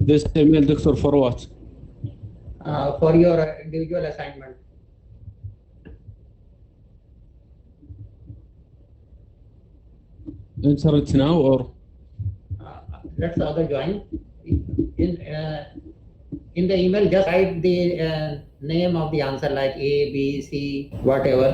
this email, Doctor, for what? For your individual assignment. Enter it now or? Let's other join. In the email, just write the name of the answer like A, B, C, whatever.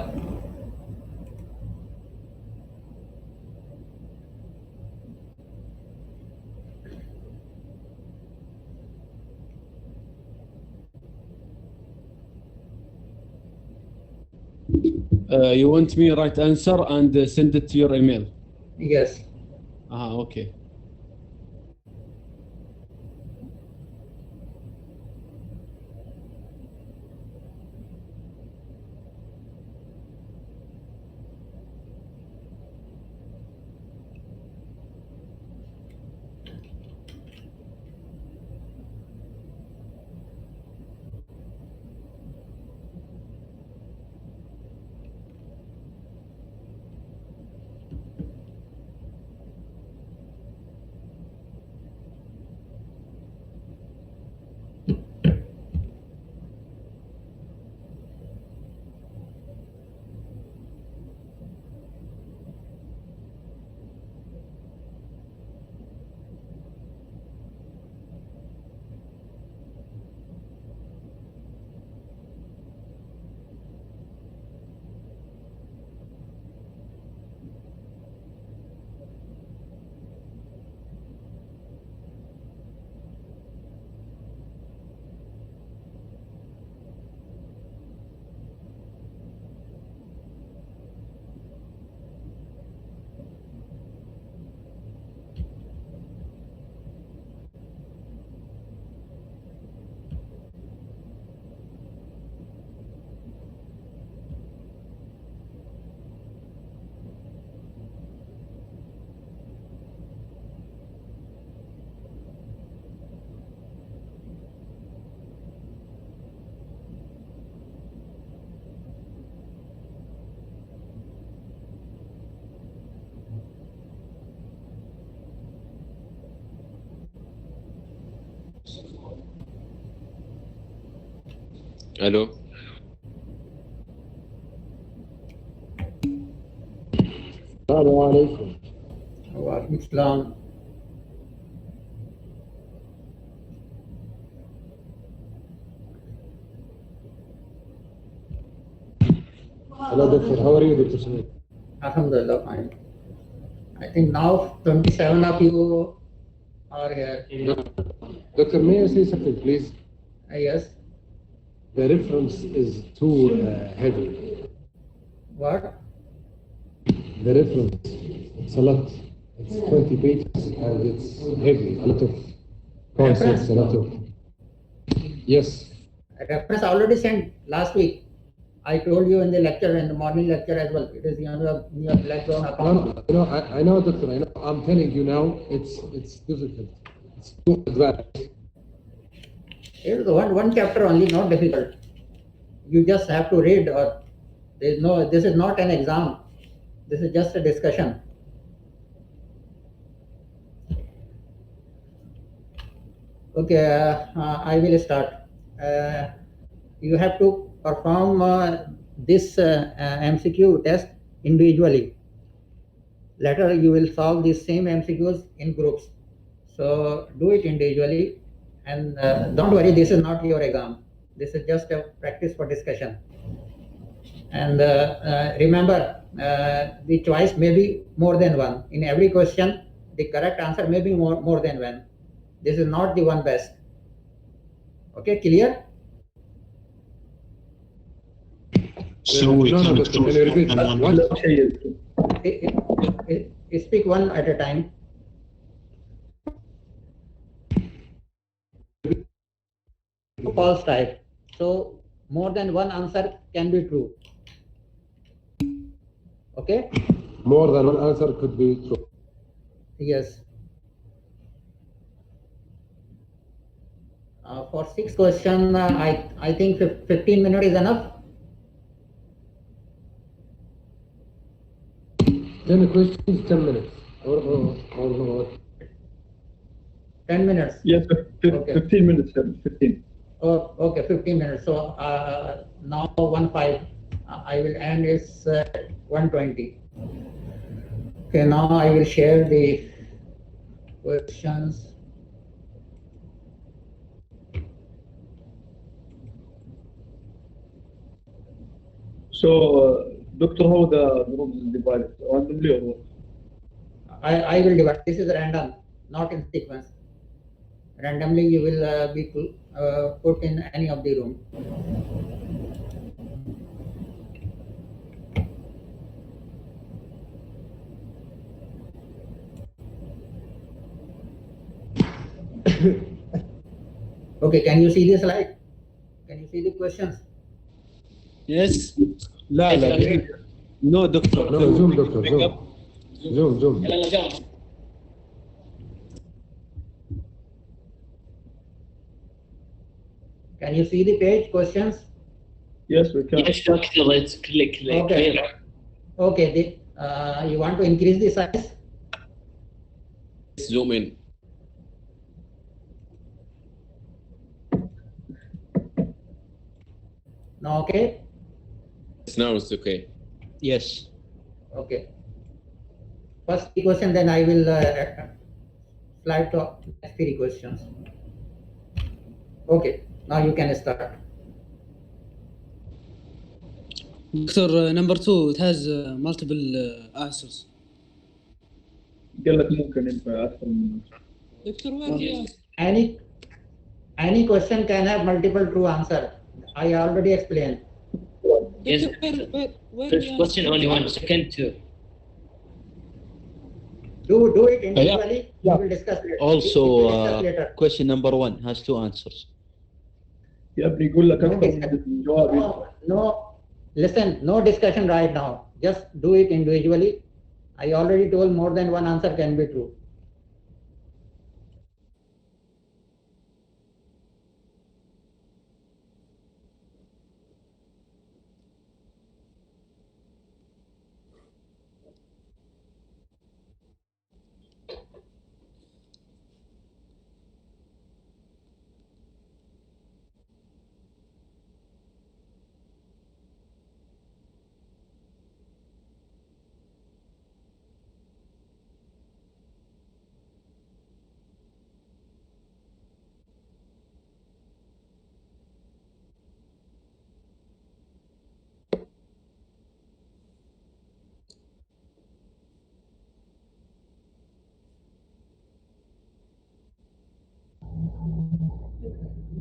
You want me right answer and send it to your email? Yes. Okay. الو السلام عليكم. وعليكم السلام. Hello, Doctor. How are you, Dr. Shamim? Alhamdulillah, fine. I think now 27 of you are here. Doctor, may I say something, please? Yes. The reference is too heavy. What? The reference, it's a lot. It's 20 pages and it's heavy. A lot of concepts, a lot of... Yes. Reference already sent last week. I told you in the lecture, in the morning lecture as well. It is in your blackground account. No, I know, Doctor. I know. I'm telling you now, it's difficult. It's too advanced. It is one chapter only, not difficult. You just have to read, or this is not an exam. This is just a discussion. Okay, I will start. You have to perform this MCQ test individually. Later, you will solve these same MCQs in groups. So do it individually, and don't worry, this is not your exam. This is just a practice for discussion. And remember, the choice may be more than one. In every question, the correct answer may be more than one. This is not the one best. Okay, clear? سوي كم دكتور Speak one at a time. False type. So more than one answer can be true. Okay? More than one answer could be true. Yes. For 6 questions, I think 15 minutes is enough. 10 questions, 10 minutes. Or 10 minutes. Yes, Okay. 15 minutes, sir. 15. Oh, okay, 15 minutes. So now 1:05. I will end is 1:20. Okay, now I will share the questions. So, Doctor, how the group is divided? Randomly or what? I will divide. This is random, not in sequence. Randomly, you will be put in any of the room. Okay, can you see the slide? Can you see the questions? Yes. لا لا. No, doctor. No, zoom, doctor, zoom. Zoom, zoom. Can you see the page questions? Yes, we can. Yes, doctor, it's click. Okay. Okay, you want to increase the size? Zoom in. No, okay? Now it's okay. Yes. Okay. First three question, then I will slide to next three questions. Okay, now you can start. Doctor, number 2, it has multiple answers. قال لك ممكن ينفع أكثر من Doctor, where the answer? Any question can have multiple true answer. I already explained. Yes. Doctor, where First the question answer? only one, second two. Do it individually. We will discuss later. Also, We will discuss later. question number 1 has 2 answers. يا ابني يقول لك No أكثر discussion. من جواب. No, listen, no discussion right now. Just do it individually. I already told more than one answer can be true.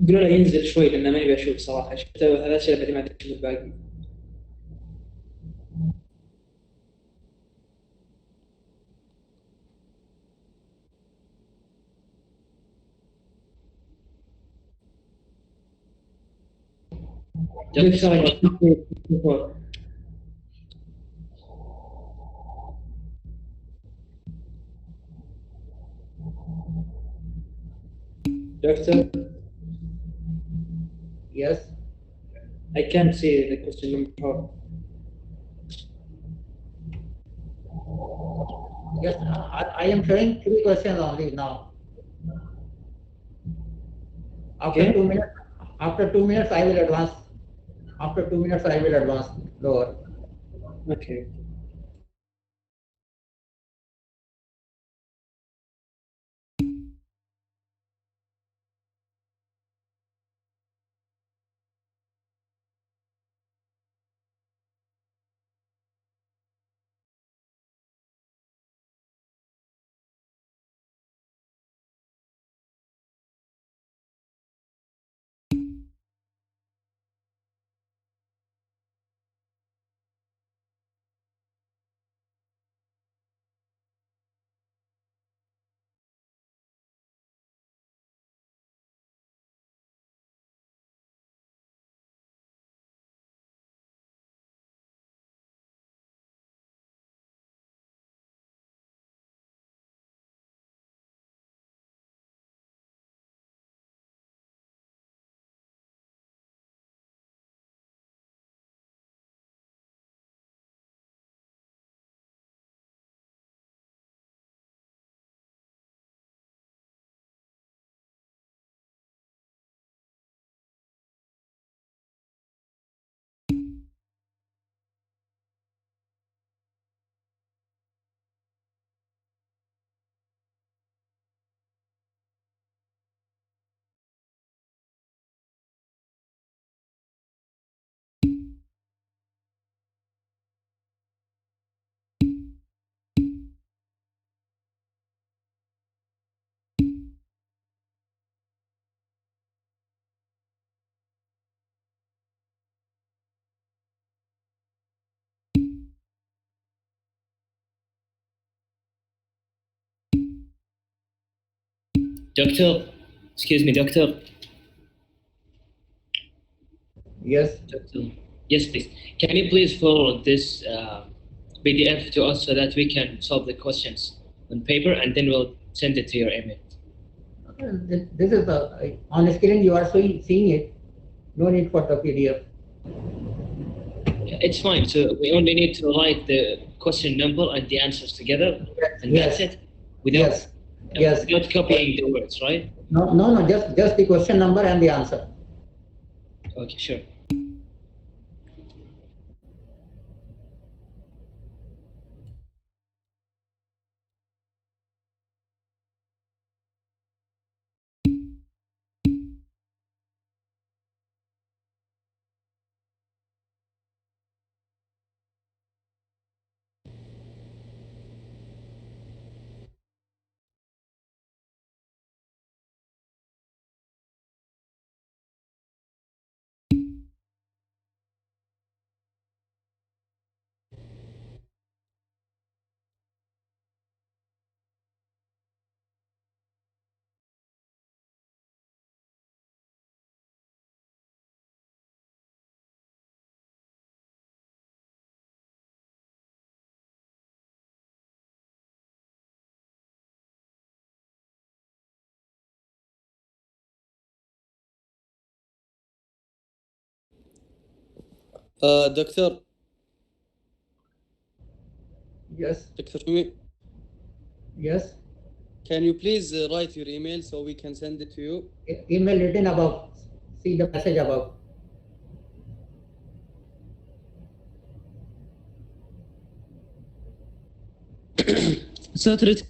قولوا له ينزل شوي لأنه ماني بشوف صراحة. شفت هذا الأسئلة بعدين ما أدري أشوف الباقي. Doctor, Yes. I can't see the question number 4. Yes, I am showing three questions only now. After Okay. 2 minutes, after 2 minutes I will advance. After 2 minutes I will advance lower. Okay. Doctor, excuse me, doctor. Yes. Doctor. Yes, please. Can you please forward this PDF to us so that we can solve the questions on paper and then we'll send it to your email. This is on screen. You are seeing it. No need for the PDF. It's fine. So we only need to write the question number and the answers together, and Yes. that's it. Without, Yes. without copying the words, right? No. Just the question number and the answer. Okay, sure. Doctor, Yes. Dr. Shamim, Yes. can you please write your email so we can send it to you? Email written above. See the message above. Saturday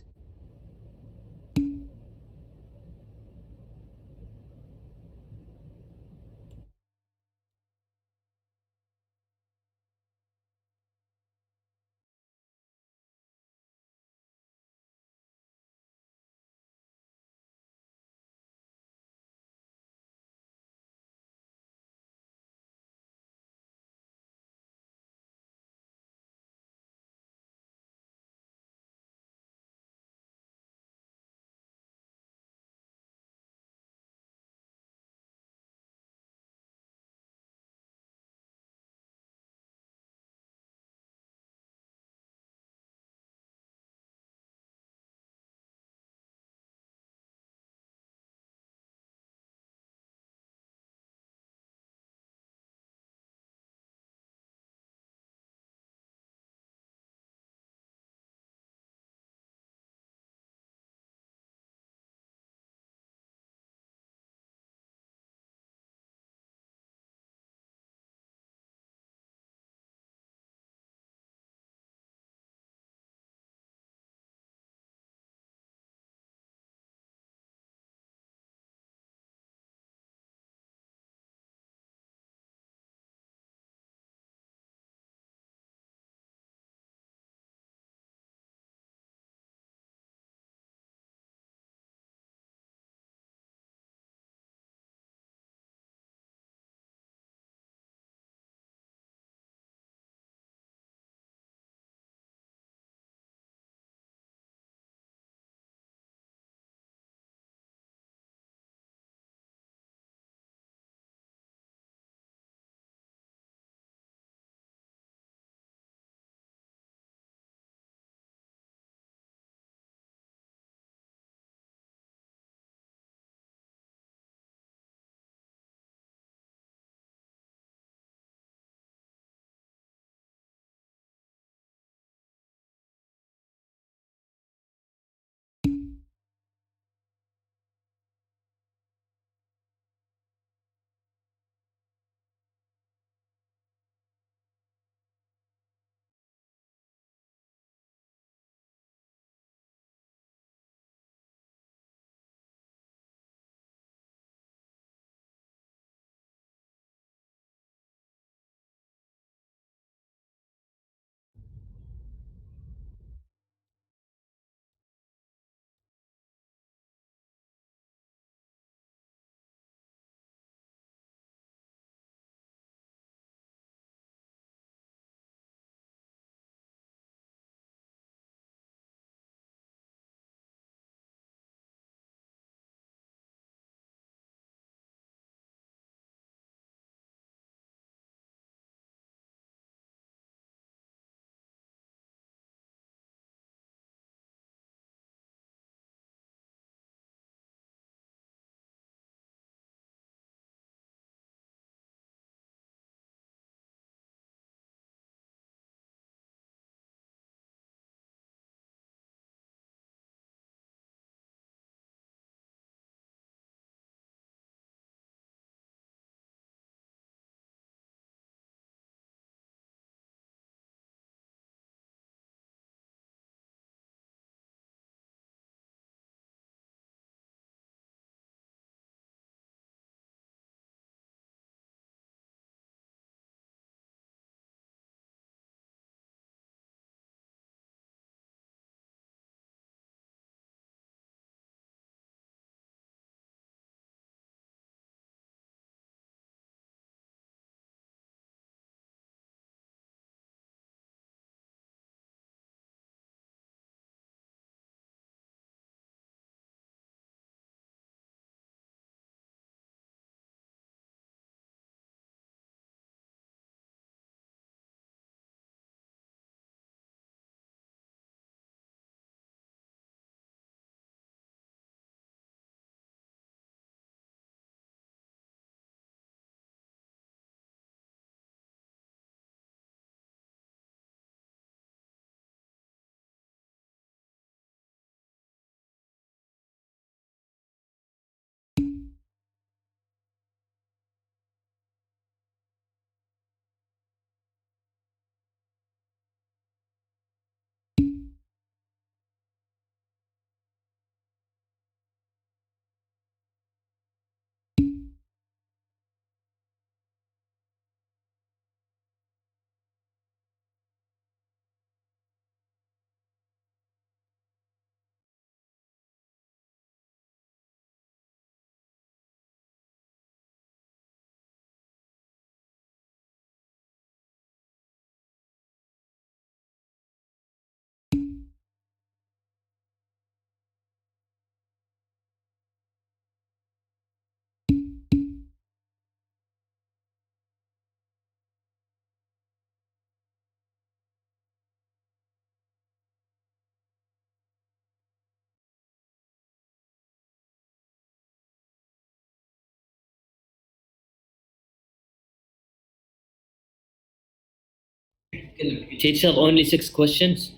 Teacher, only 6 questions.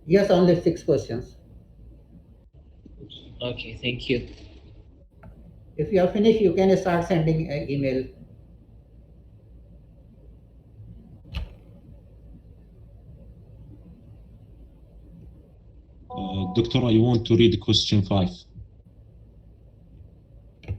Yes, only 6 questions. Okay, thank you. If you are finished, you can start sending an email. Doctor, I want to read question 5. Okay.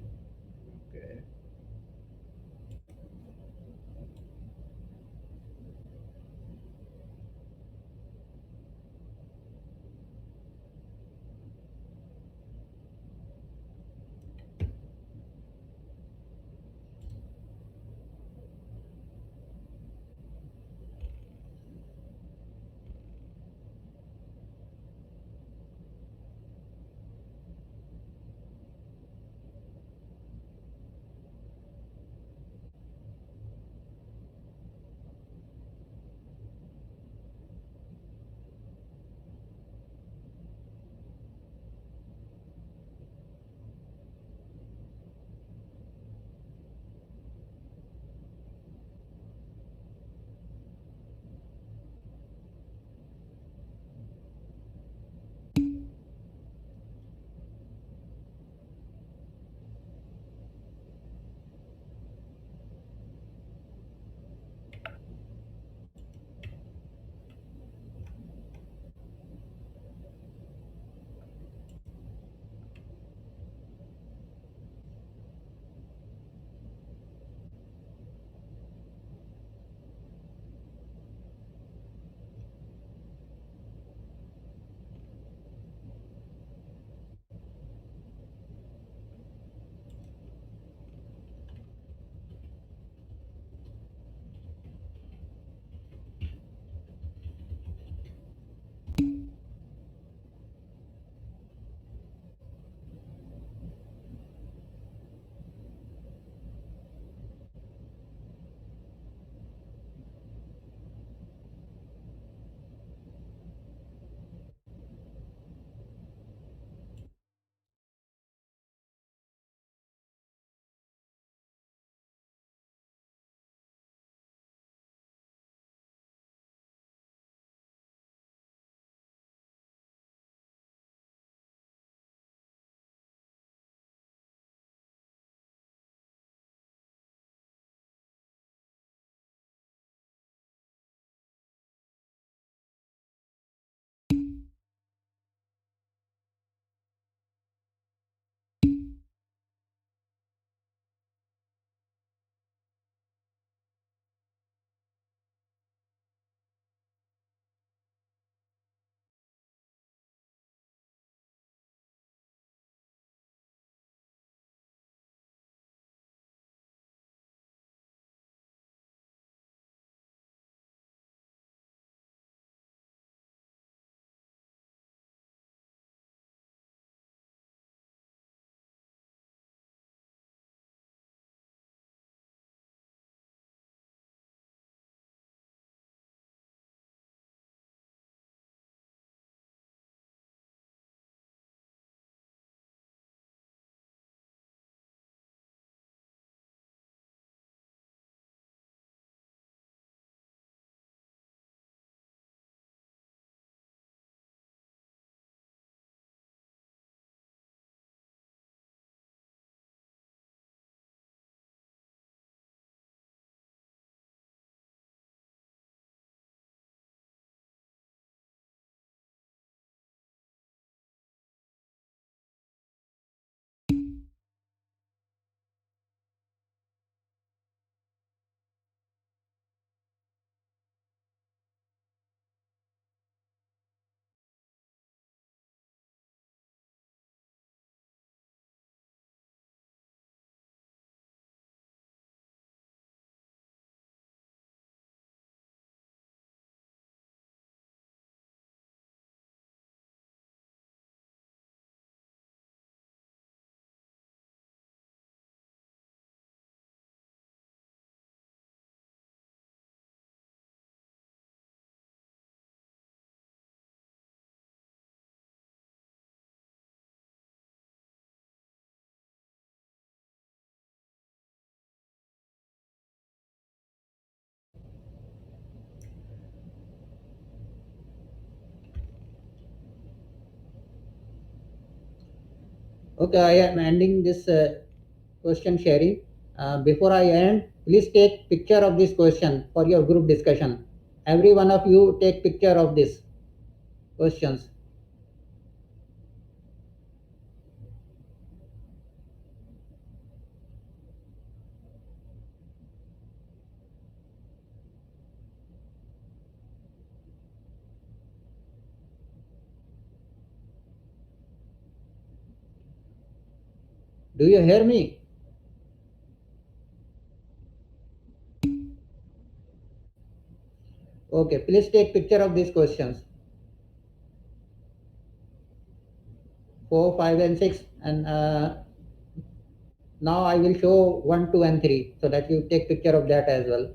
Okay, I am ending this question sharing. Before I end, please take picture of this question for your group discussion. Every one of you take picture of this questions. Do you hear me? Okay, please take picture of these questions. 4, 5, and 6, and now I will show 1, 2, and 3 so that you take picture of that as well.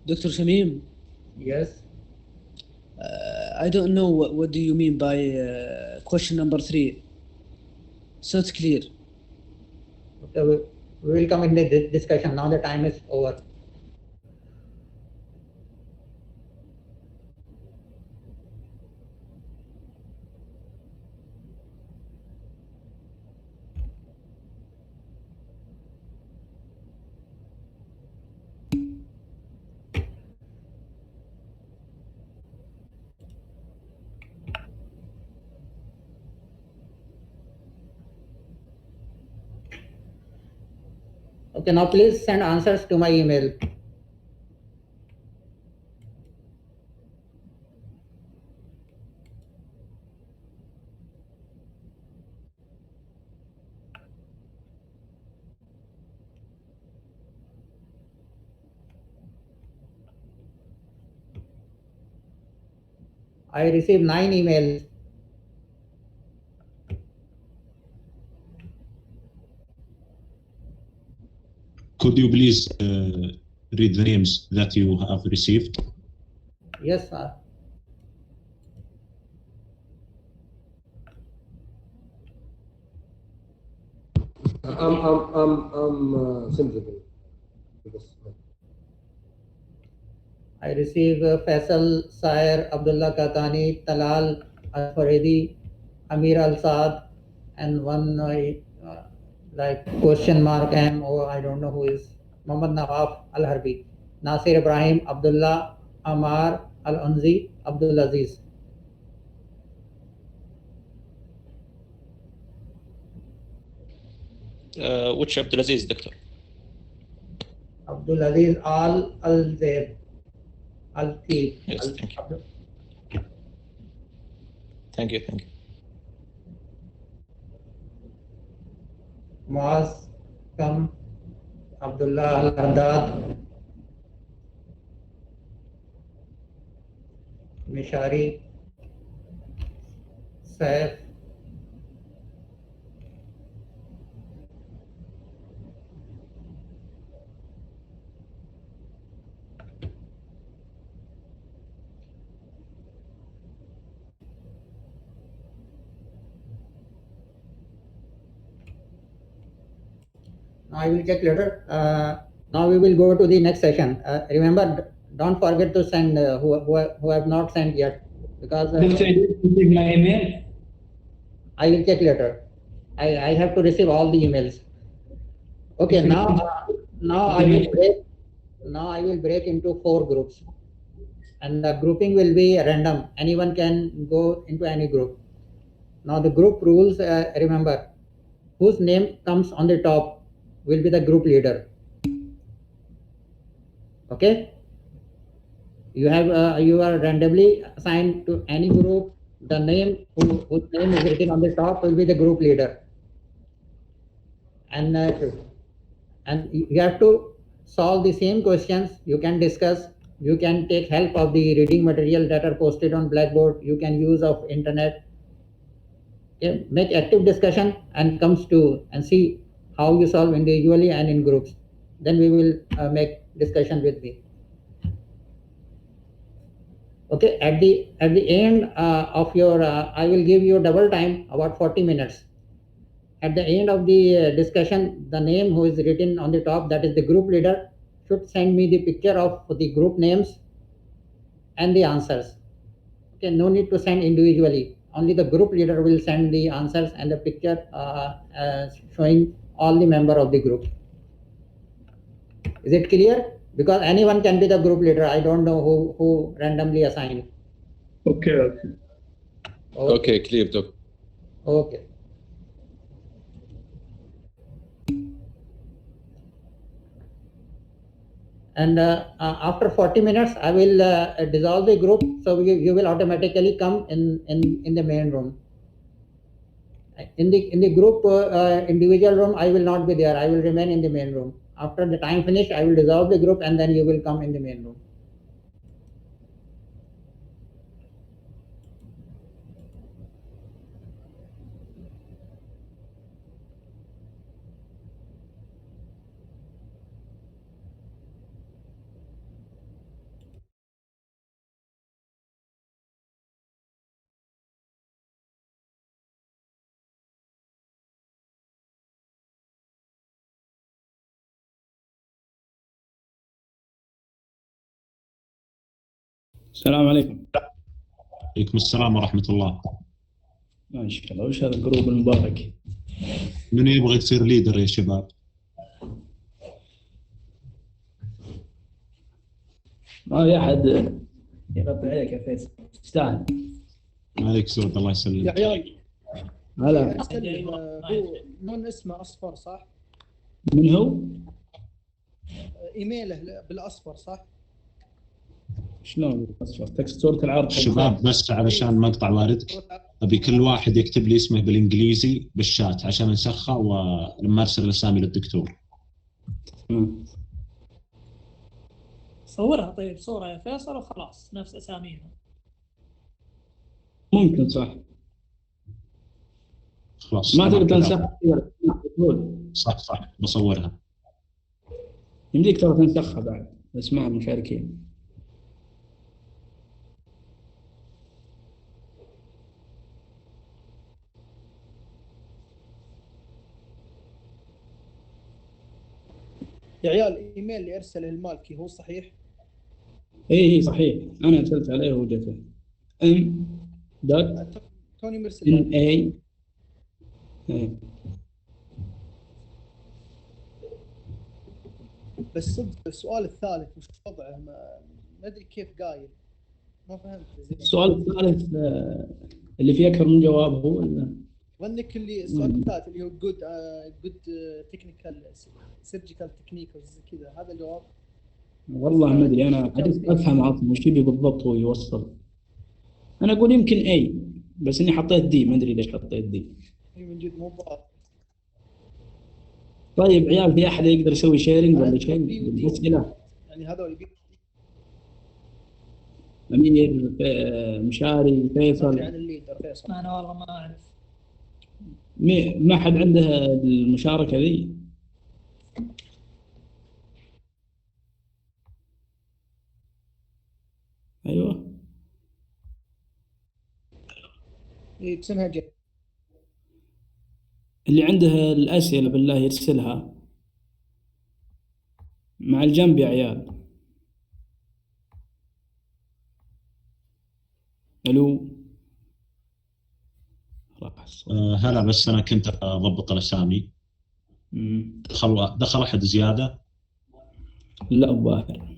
Dr. Shamim, Yes. I don't know what do you mean by question number 3. So it's clear. Okay, we will come in the discussion. Now the time is over. Okay, now please send answers to my email. I received 9 emails. Could you please read the names that you have received? Yes, sir. I'm sensible to this. I receive Faisal Sayer, Abdullah Katani, Talal Al-Faredi, Amir Al-Saad, and one like question mark M, or I don't know who is, Muhammad Nawaf Al-Harbi, Nasir Ibrahim, Abdullah Amar Al-Unzi, Abdul Aziz. Which Abdulaziz, doctor? Abdul Aziz Al-Zaid, Al-Tib. Yes, thank you. Thank you, thank you. Muaz Kam, Abdullah Al-Ardad, Mishari, Saif, I will check later. Now we will go to the next session. Remember, don't forget to send who have not sent yet, because Doctor, did you receive my email? I will check later. I have to receive all the emails. Okay, now I will break. Now I will break into 4 groups, and the grouping will be random. Anyone can go into any group. Now the group rules. Remember, whose name comes on the top will be the group leader. Okay? You are randomly assigned to any group. The name whose name is written on the top will be the group leader. And you have to solve the same questions. You can discuss. You can take help of the reading material that are posted on Blackboard. You can use of internet. Okay? Make active discussion and see how you solve individually and in groups. Then we will make discussion with me. Okay, at the end of your, I will give you double time, about 40 minutes. At the end of the discussion, the name who is written on the top, that is the group leader, should send me the picture of the group names and the answers. Okay, no need to send individually. Only the group leader will send the answers and the picture showing all the member of the group. Is it clear? Because anyone can be the group leader. I don't know who randomly assigned. Okay. Okay, clear, Doc. Okay. And after 40 minutes, I will dissolve the group. So you will automatically come in the main room. In the group individual room, I will not be there. I will remain in the main room. After the time finish, I will dissolve the group and then you will come in the main room. السلام عليكم. عليكم السلام ورحمة الله. ما شاء الله، وش هذا الجروب المبارك؟ من يبغى يصير ليدر يا شباب؟ ما في أحد يغطي عليك يا فيصل، تستاهل. عليك زود، الله يسلمك. يا عيال هلا. هو لون اسمه اصفر صح؟ من هو؟ ايميله بالاصفر صح؟ شلون اصفر؟ تقصد صورة العرض؟ شباب بس علشان مقطع واردك، ابي كل واحد يكتب لي اسمه بالانجليزي بالشات عشان نسخه ولما ارسل الاسامي للدكتور. صورها طيب صورة يا فيصل وخلاص نفس اسامينا. ممكن صح. خلاص ما تقدر تنسخها. صح بصورها. يمديك ترى تنسخها بعد اسماء المشاركين. يا عيال الايميل اللي ارسله المالكي هو صحيح؟ ايه صحيح، انا ارسلت عليه وجته ام دوت توني مرسل ان اي. بس صدق السؤال الثالث وش وضعه؟ ما ادري كيف قايل، ما فهمت. السؤال الثالث اللي فيه اكثر من جواب هو ظنك اللي السؤال الثالث اللي هو جود تكنيكال سيرجيكال تكنيك زي كذا، هذا الجواب؟ والله ما ادري، انا عجزت افهم عاطم وش يبي بالضبط هو يوصل. انا اقول يمكن اي، بس اني حطيت دي، ما ادري ليش حطيت دي. من جد مو ضابط. طيب عيال، في احد يقدر يسوي شيرنج ولا شيء بالاسئله؟ يعني هذول امير، مشاري، فيصل. عن الليدر فيصل. انا والله ما اعرف. ما حد عنده المشاركه ذي؟ ايوه اسمها جي. اللي عنده الاسئله بالله يرسلها مع الجنب يا عيال. الو. هلا، بس انا كنت اضبط الاسامي. دخل احد زياده؟ لا الظاهر.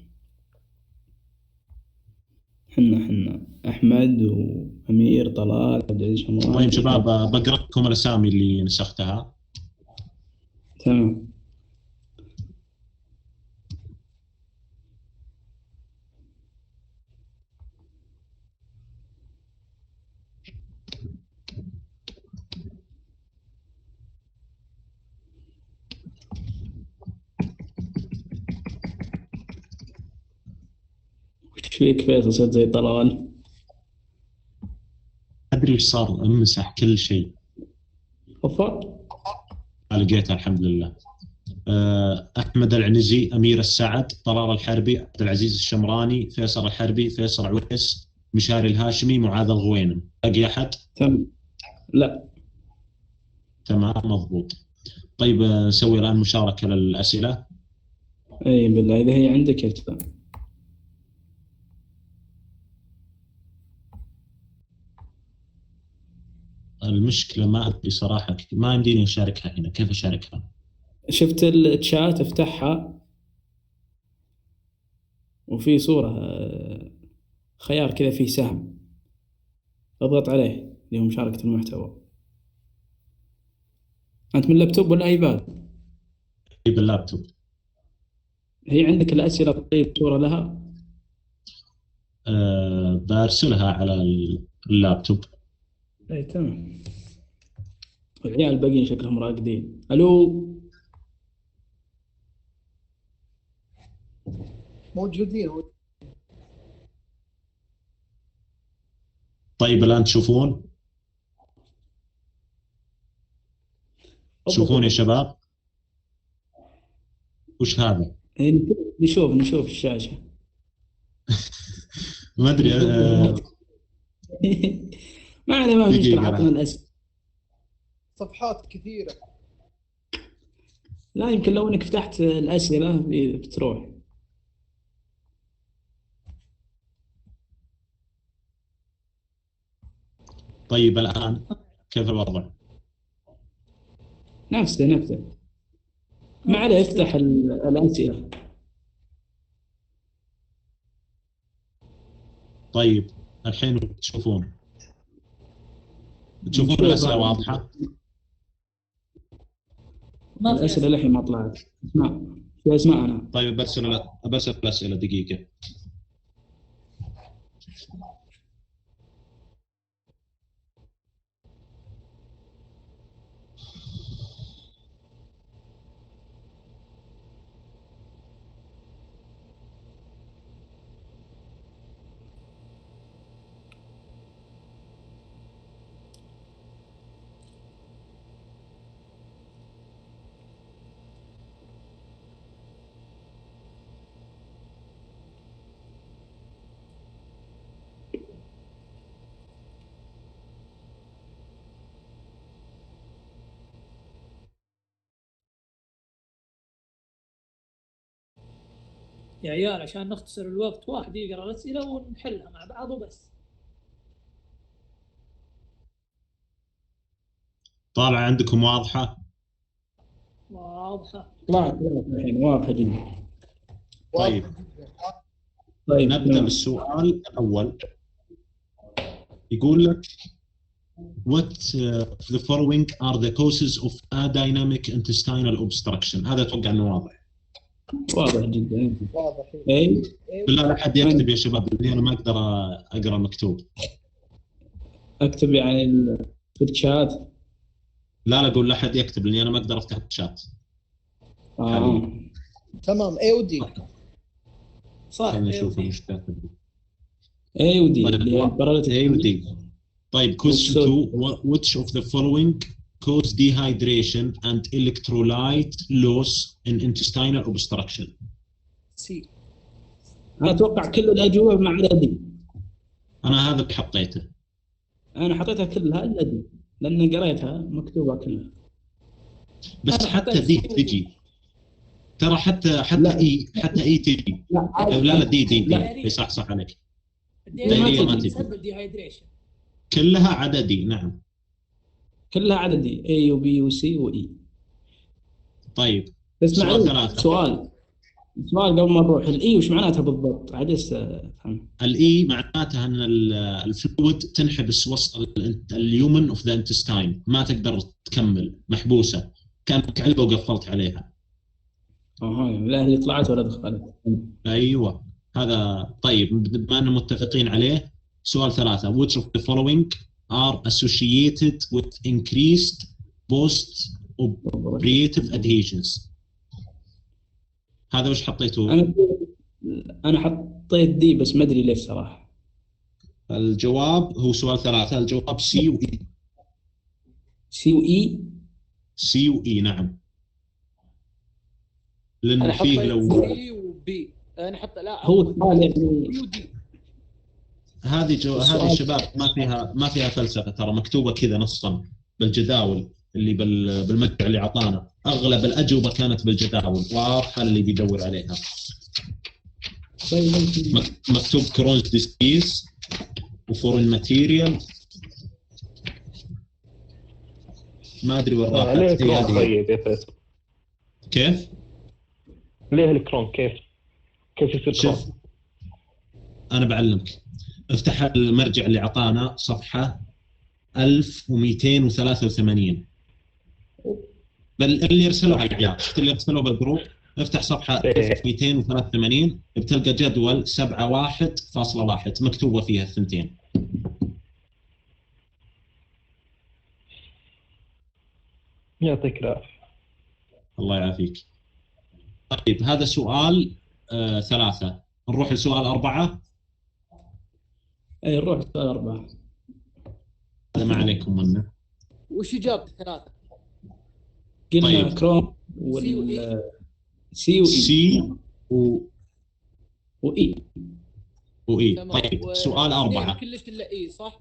حنا احمد وامير طلال عبد العزيز شمران. طيب شباب، بقرا لكم الاسامي اللي نسختها. تمام. وش فيك فيصل؟ صرت زي طلال. ادري ايش صار، امسح كل شيء. اوفا. لقيتها الحمد لله. احمد العنزي، امير السعد، طلال الحربي، عبد العزيز الشمراني، فيصل الحربي، فيصل عويس، مشاري الهاشمي، معاذ الغوينم. باقي احد؟ تمام. لا. تمام مضبوط. طيب نسوي الان مشاركه للاسئله. اي بالله اذا هي عندك اكتب. المشكله ما ادري صراحه، ما يمديني اشاركها هنا، كيف اشاركها؟ شفت الشات افتحها وفي صورة خيار كذا فيه سهم، اضغط عليه اللي هو مشاركة المحتوى. أنت من اللابتوب ولا ايباد؟ باللابتوب. هي عندك الأسئلة طيب صورة لها؟ برسلها على اللابتوب. اي تمام. العيال الباقيين شكلهم راقدين. الو. موجودين. طيب الان تشوفون يا شباب؟ وش هذا؟ نشوف الشاشة. ما ادري. ما عليه، ما في مشكلة، عطنا الاسم. صفحات كثيرة. لا يمكن لو انك فتحت الاسئلة بتروح. طيب الان كيف الوضع؟ نفسه. ما عليه، افتح الاسئلة. طيب الحين تشوفون الأسئلة واضحة؟ الأسئلة للحين ما طلعت. في أسماء أنا. طيب برسل الأسئلة دقيقة. يا عيال عشان نختصر الوقت، واحد يقرأ الأسئلة ونحلها مع بعض وبس. طالعة عندكم واضحة؟ واضحة. طلعت الحين واضحة جدا. طيب نبدأ بالسؤال الأول. يقول لك What the following are the causes of adynamic intestinal obstruction. هذا أتوقع أنه واضح. واضح جدا. واضح. بالله لا حد يكتب يا شباب، لأني أنا ما أقدر أقرأ مكتوب. أكتب يعني في الشات؟ لا أقول لا حد يكتب، لأني أنا ما أقدر أفتح الشات. تمام. A و D. صح. خلينا نشوف ايش كاتب. A و D. A و D. طيب question 2 which of the following cause dehydration and electrolyte loss in intestinal obstruction. C. أنا أتوقع كل الأجوبة ما عدا D. أنا هذا اللي حطيته. أنا حطيتها كلها إلا D، لأن قريتها مكتوبة كلها. بس حتى دي تجي، ترى حتى اي تجي. لا دي صح عليك. دي ما تجي. كلها عدا دي. نعم كلها عدا دي. A و B و C و E. طيب سؤال ثلاثة. سؤال قبل ما نروح. الإي وش معناتها بالضبط؟ عجزت أفهم. الإي معناتها أن الفلويد تنحبس وسط اليومن اوف ذا انتستاين، ما تقدر تكمل، محبوسة. كانك علبة وقفلت عليها. لا هي طلعت ولا دخلت. أيوة هذا. طيب بما أننا متفقين عليه، سؤال 3. Which of the following are associated with increased post-operative adhesions؟ هذا وش حطيتوه؟ أنا حطيت دي بس ما أدري ليش صراحة. الجواب هو سؤال 3، الجواب سي وإي. سي وإي؟ سي وإي نعم. لأن انا فيه حطيت لو سي وبي. انا حط لا هو السؤال يعني سي ودي. هذه شباب ما فيها فلسفة، ترى مكتوبة كذا نصا بالجداول اللي بالمرجع اللي عطانا. أغلب الأجوبة كانت بالجداول واضحة اللي بيدور عليها. مكتوب كرونز ديسبيس وفورين ماتيريال، ما أدري وين راحت. ليه الكرون طيب يا فيصل؟ كيف؟ ليه الكرون؟ كيف يصير شوف كرون؟ أنا بعلمك. افتح المرجع اللي عطانا صفحة 1283 اللي يرسلوها العيال، شفت اللي يرسلوه بالجروب. افتح صفحة 1283 بتلقى جدول 7.1.1 مكتوبة فيها الثنتين. يعطيك العافية. الله يعافيك. طيب هذا سؤال 3. نروح لسؤال 4. أي نروح سؤال 4. هذا ما عليكم منه. وش إجابة 3؟ قلنا طيب. كروم سي وإي. طيب سؤال 4. كلش إلا إي صح؟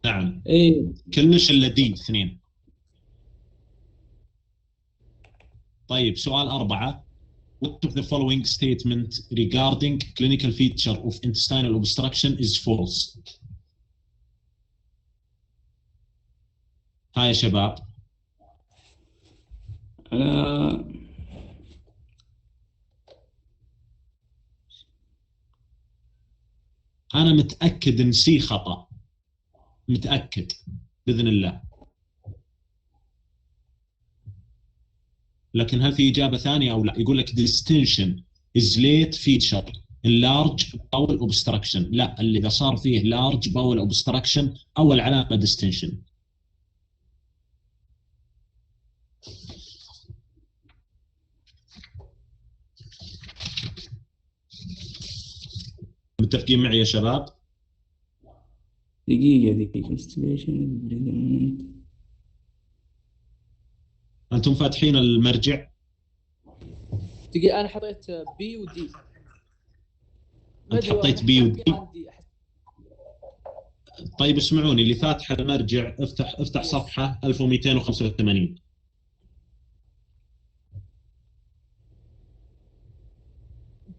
نعم. إيه كلش إلا دي 2. طيب سؤال 4. What of the following statement regarding clinical feature of intestinal obstruction is false؟ هاي يا شباب. أنا متأكد إن سي خطأ، متأكد بإذن الله. لكن هل في إجابة ثانية أو لا؟ يقول لك distinction is late feature in large bowel obstruction. لا، اللي إذا صار فيه large bowel obstruction أول علامة distinction. متفقين معي يا شباب؟ دقيقة أنتم فاتحين المرجع؟ دقيقة أنا حطيت بي ودي. أنت حطيت بي ودي؟ طيب اسمعوني، اللي فاتح المرجع افتح صفحة 1285.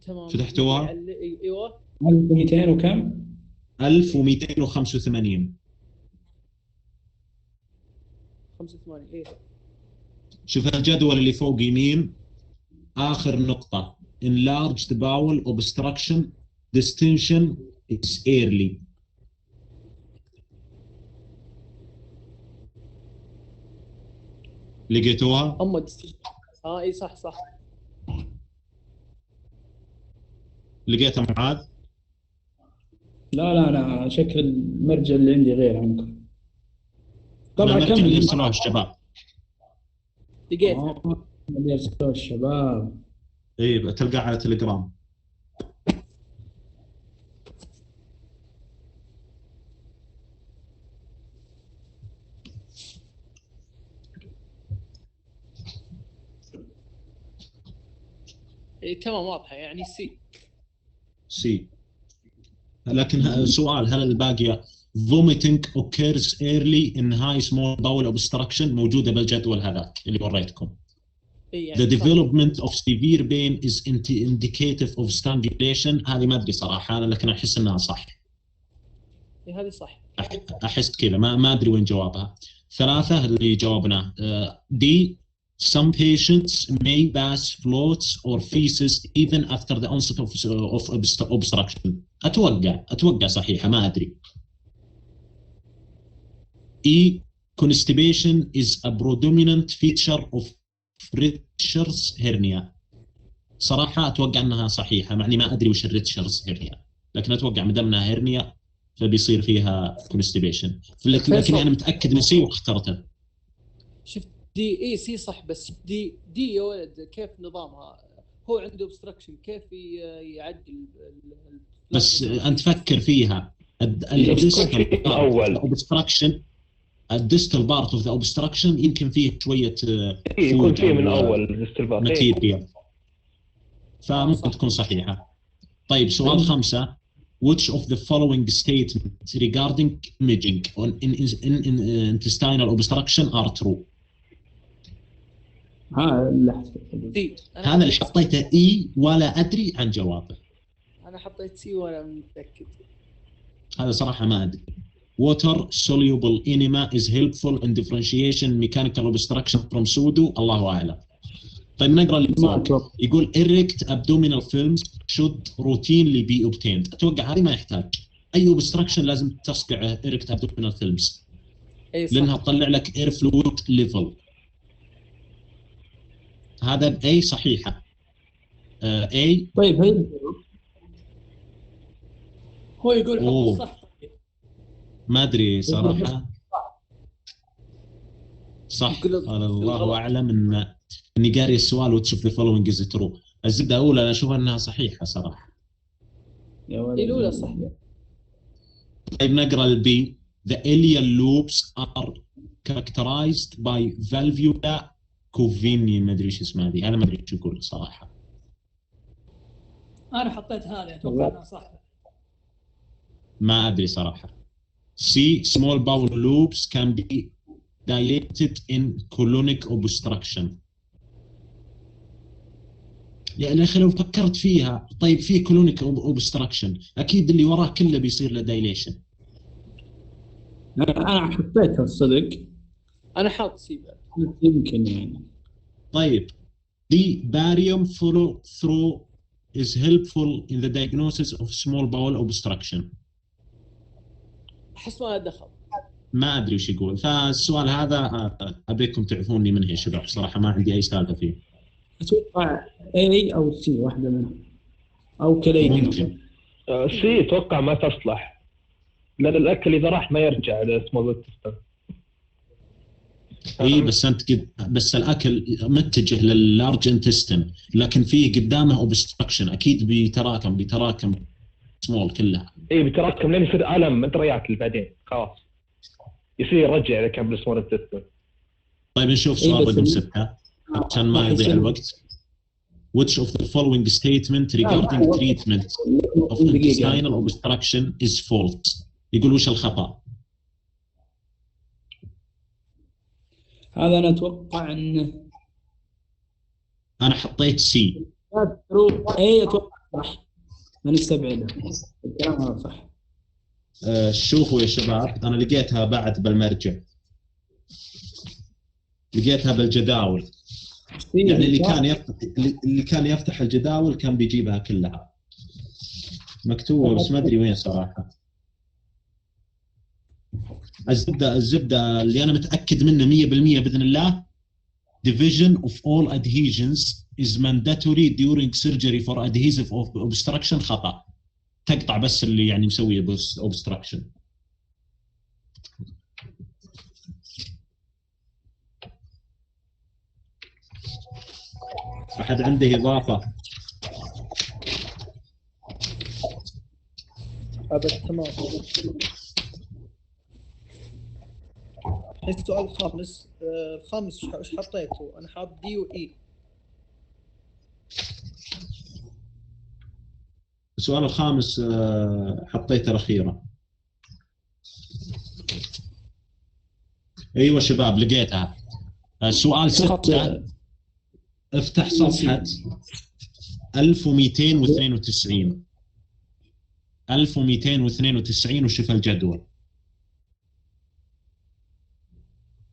تمام. فتحتوها؟ ايوه 1200 وكم؟ 1285. 85. ايه شوف الجدول اللي فوق يمين، آخر نقطة enlarged bowel obstruction distinction is early. لقيتوها؟ اي صح. لقيتها معاذ؟ لا أنا شكل المرجع اللي عندي غير عنكم. طبعا المرجع اللي يرسلوها الشباب. لقيت اللي يرسلوها الشباب. ايه تلقاه على تليجرام. إيه تمام واضحة يعني سي. لكن سؤال، هل الباقية vomiting occurs early in high small bowel obstruction موجودة بالجدول هذاك اللي وريتكم. يعني The development of severe pain is indicative of strangulation. هذه ما أدري صراحة أنا، لكن أحس أنها صح. إيه هذه صح. أحس كذا، ما أدري وين جوابها. 3 اللي جاوبناه D. Some patients may pass floats or feces even after the onset of obstruction. أتوقع صحيحة، ما أدري. E. constipation is a predominant feature of Richter's hernia. صراحة أتوقع أنها صحيحة، معني ما أدري وش الريتشرز هيرنيا، لكن أتوقع مدامنا هيرنيا فبيصير فيها constipation. لكن أنا متأكد من سي واخترته. شفت دي اي سي صح، بس دي يا ولد كيف نظامها؟ هو عنده obstruction كيف يعدل بس أنت فكر فيها. الديستال بارت اوف ذا اوبستراكشن يمكن فيه شويه يكون فيه من اول الديستال بارت ماتيريال، فممكن تكون صحيحه. طيب سؤال 5. which of the following statements regarding imaging in intestinal obstruction are true؟ هذا اللي حطيته اي ولا ادري عن جوابه. انا حطيت سي وانا متاكد. هذا صراحه ما ادري. water soluble enema is helpful in differentiation mechanical obstruction from pseudo. الله اعلم. طيب نقرا اللي فوق. يقول erect abdominal films should routinely be obtained. اتوقع هذه ما يحتاج اي obstruction لازم تصقع erect abdominal films لانها تطلع لك air fluid level. هذا A صحيحه. A. طيب هي هو يقول حط صح. ما ادري صراحه صح. الله اعلم اني قاري السؤال وتشوف the following is true. الزبده الاولى انا اشوف انها صحيحه صراحه. الاولى صح. طيب نقرا البي. the ileal lobes are characterized by valvula covini. ما ادري ايش اسمها هذه، انا ما ادري ايش يقول صراحه. انا حطيت هذه اتوقع انها صح. ما ادري صراحه. C. small bowel lobes can be dilated in colonic obstruction. يعني اخي لو فكرت فيها، طيب في colonic obstruction اكيد اللي وراه كله بيصير له dilation. انا حطيتها الصدق. انا حاط سي يمكن يعني. طيب the barium follow through is helpful in the diagnosis of small bowel obstruction. احس ما دخل. ما ادري وش يقول. فالسؤال هذا ابيكم تعرفوني منه يا شباب، صراحه ما عندي اي سالفه فيه. اتوقع A او C واحده منهم او كليهما. ممكن سي اتوقع ما تصلح لان الاكل اذا راح ما يرجع لسمول انتستين. اي بس انت بس الاكل متجه لللارج انتستين، لكن فيه قدامه اوبستراكشن اكيد بيتراكم سمول كلها. اي بيتراكم لين يصير الم انت رياكل بعدين خلاص يصير يرجع اذا كان بالسمول انتستين. طيب نشوف سؤال رقم 6 عشان ما يضيع الوقت. Which of the following statement regarding treatment of intestinal obstruction is false؟ يقول وش الخطأ؟ هذا أنا أتوقع أنه أنا حطيت سي. أتوقع صح. ما نستبعده. الكلام هذا صح. شوفوا يا شباب أنا لقيتها بعد بالمرجع. لقيتها بالجداول. يعني اللي كان يفتح الجداول كان بيجيبها كلها مكتوبة بس ما أدري وين صراحة. الزبدة اللي أنا متأكد منه 100% بإذن الله. Division of all adhesions is mandatory during surgery for adhesive obstruction. خطأ. تقطع بس اللي يعني مسويه obstruction. أحد عنده إضافة؟ أبد تمام. السؤال الخامس وش حطيته؟ أنا حاط دي وإي. السؤال الخامس حطيته الأخيرة. أيوة شباب لقيتها. السؤال 6 افتح صفحة 1292 1292 وشوف الجدول.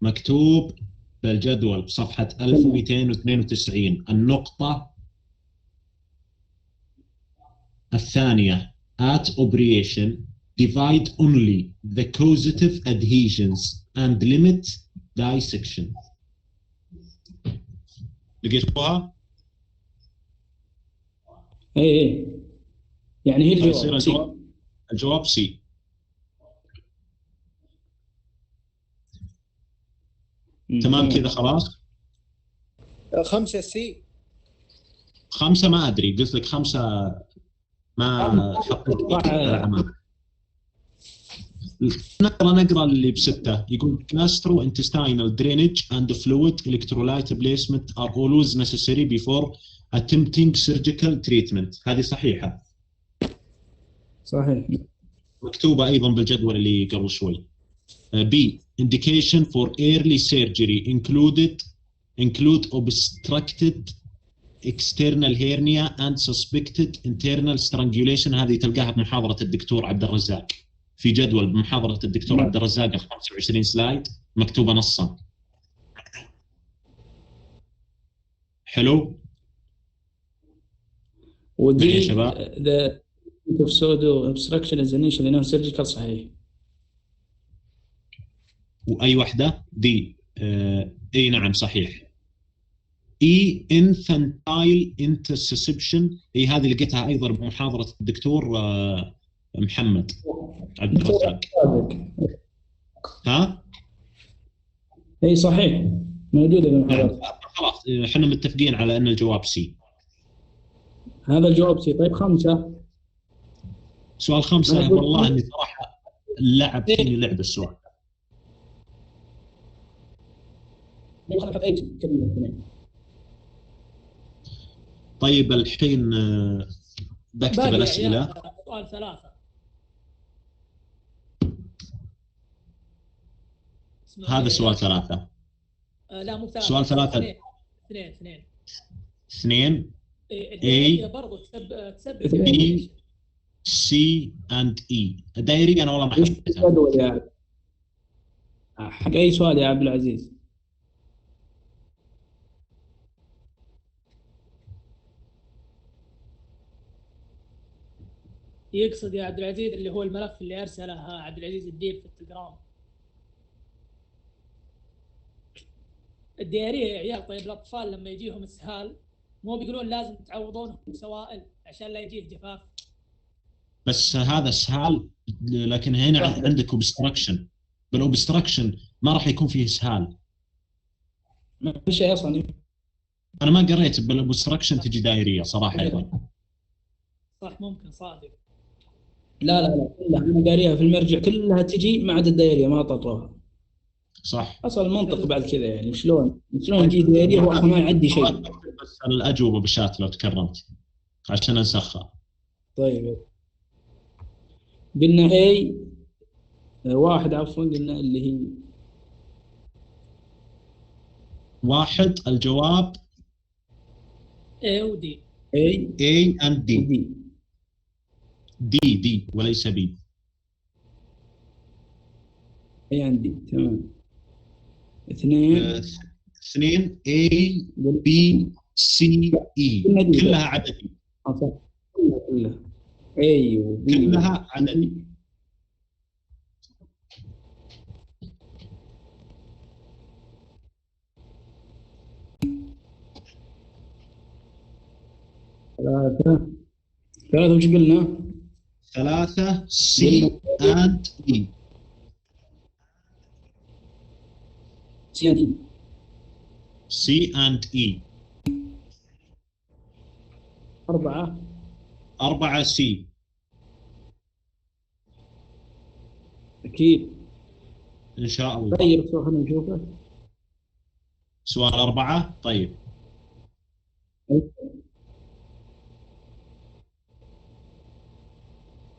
مكتوب بالجدول بصفحة 1292 النقطة الثانية at operation divide only the causative adhesions and limit dissection. لقيتوها؟ اي يعني هي يصير الجواب الجواب سي. تمام كذا خلاص. 5 سي. 5 ما ادري، قلت لك 5 ما حطيت العمل. نقرا اللي ب6. يقول gastrointestinal drainage and fluid electrolyte replacement are always necessary before attempting surgical treatment. هذه صحيحة. صحيح. مكتوبة أيضا بالجدول اللي قبل شوي. B. Indication for early surgery include obstructed external hernia and suspected internal strangulation. هذه تلقاها بمحاضرة الدكتور عبد الرزاق، في جدول بمحاضرة الدكتور عبد الرزاق 25 سلايد مكتوبة نصا. حلو. ودي يا شباب the pseudo obstruction is initially non surgical. صحيح. وأي واحدة دي اي نعم صحيح. اي infantile intussusception، اي هذه لقيتها ايضا بمحاضرة الدكتور محمد عبد الرزاق. ها؟ اي صحيح موجودة بالمحاضرة. خلاص احنا متفقين على ان الجواب سي. هذا الجواب سي. طيب 5. سؤال 5 والله اني صراحة لعب فيني لعب السؤال. طيب الحين بكتب الأسئلة. سؤال 3. هذا سؤال 3. لا مو 3. سؤال 3. 2. A برضو تسبب B C and E. الدائري أنا والله ما حسبتها. حق أي سؤال يا عبد العزيز. يقصد يا عبد العزيز اللي هو الملف اللي أرسله عبد العزيز الديب في التليجرام. الديارية يا عيال. طيب الأطفال لما يجيهم إسهال مو بيقولون لازم تعوضونهم بسوائل عشان لا يجيه جفاف؟ بس هذا اسهال، لكن هنا عندك اوبستراكشن. بالاوبستراكشن ما راح يكون فيه اسهال. ما في شيء اصلا. انا ما قريت بالاوبستراكشن تجي دائريه صراحه ايضا. صح ممكن صادق. لا كلها انا قاريها في المرجع كلها تجي ما عدا الدائريه ما طروها. صح. اصل المنطق بعد كذا يعني شلون يجي دائريه هو اصلا ما يعدي شيء. بس الاجوبه بالشات لو تكرمت عشان انسخها. طيب قلنا A 1 عفوا قلنا اللي هي 1 الجواب A و D. A and D. D وليس B. A and D تمام. 2 A B C E كلها عددي. كلها A و B كلها عددي. ثلاثة وش قلنا؟ 3 C and E. C and E. 4 C. أكيد. إن شاء الله. طيب خلينا نشوفه. سؤال 4 طيب.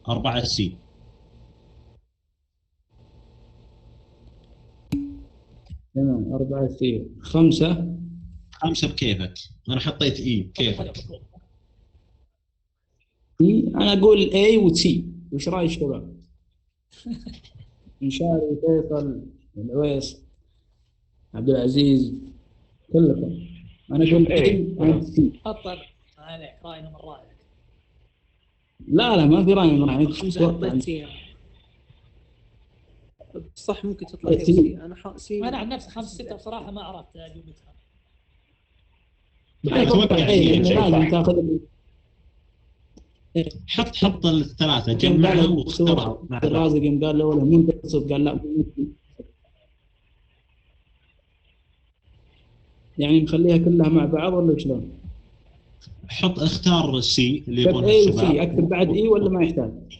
4 سي. تمام 4 سي. 5 بكيفك. أنا حطيت إي كيفك. أنا أقول A و C. وش رأي الشباب؟ مشاري فيصل العويس عبد العزيز كلكم. أنا أقول A و C. أطلع عليك رأينا من رأيك. لا ما في رأي من رأيك. صح ممكن تطلع هي وسي. انا سي. انا عن نفسي 5-6 بصراحه ما عرفت اجوبتها. اتوقع هي لازم تاخذ حط الثلاثه جمعها واختارها مع بعض. الرازق قال له ولا منتصف، قال لا يعني نخليها كلها مع بعض ولا شلون؟ اختار سي اللي يبغونها الشباب. الشباب. اكتب بعد اي ولا ما يحتاج؟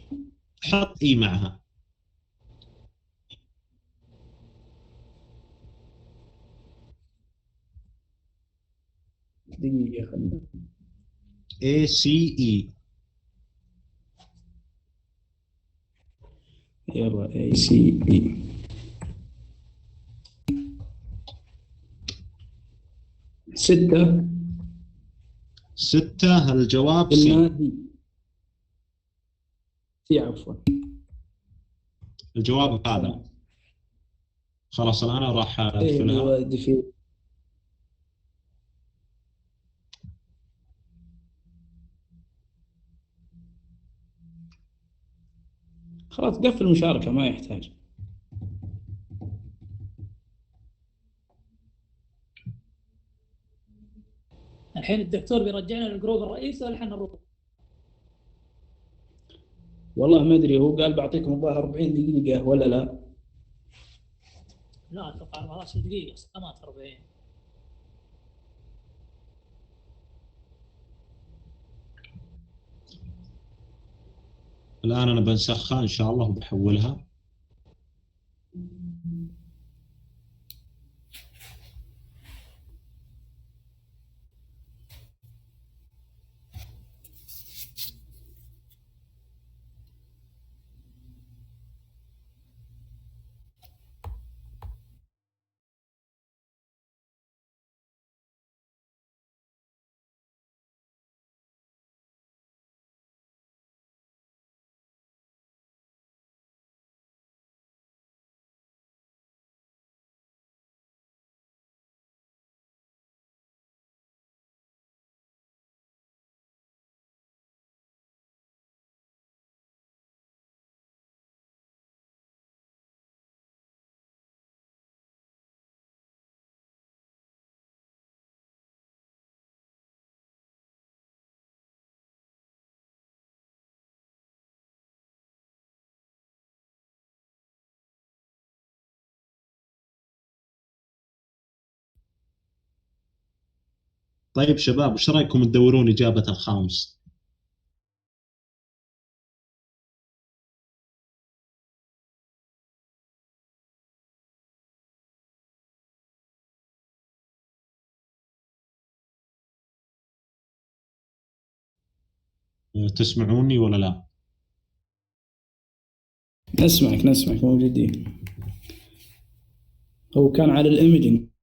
حط اي معها. دقيقة خلنا A C E. يلا A C E. 6 الجواب سي. سي عفوا. الجواب هذا. خلاص الآن راح أقفلها. خلاص قفل المشاركة ما يحتاج. الحين الدكتور بيرجعنا للجروب الرئيسي ولا احنا نروح؟ والله ما ادري، هو قال بعطيكم الظاهر 40 دقيقة ولا لا؟ لا اتوقع 14 دقيقة ما 40. الآن أنا بنسخها إن شاء الله وبحولها. طيب شباب وش رايكم تدورون إجابة الخامس؟ تسمعوني ولا لا؟ نسمعك موجودين. هو كان على الإيميجينج.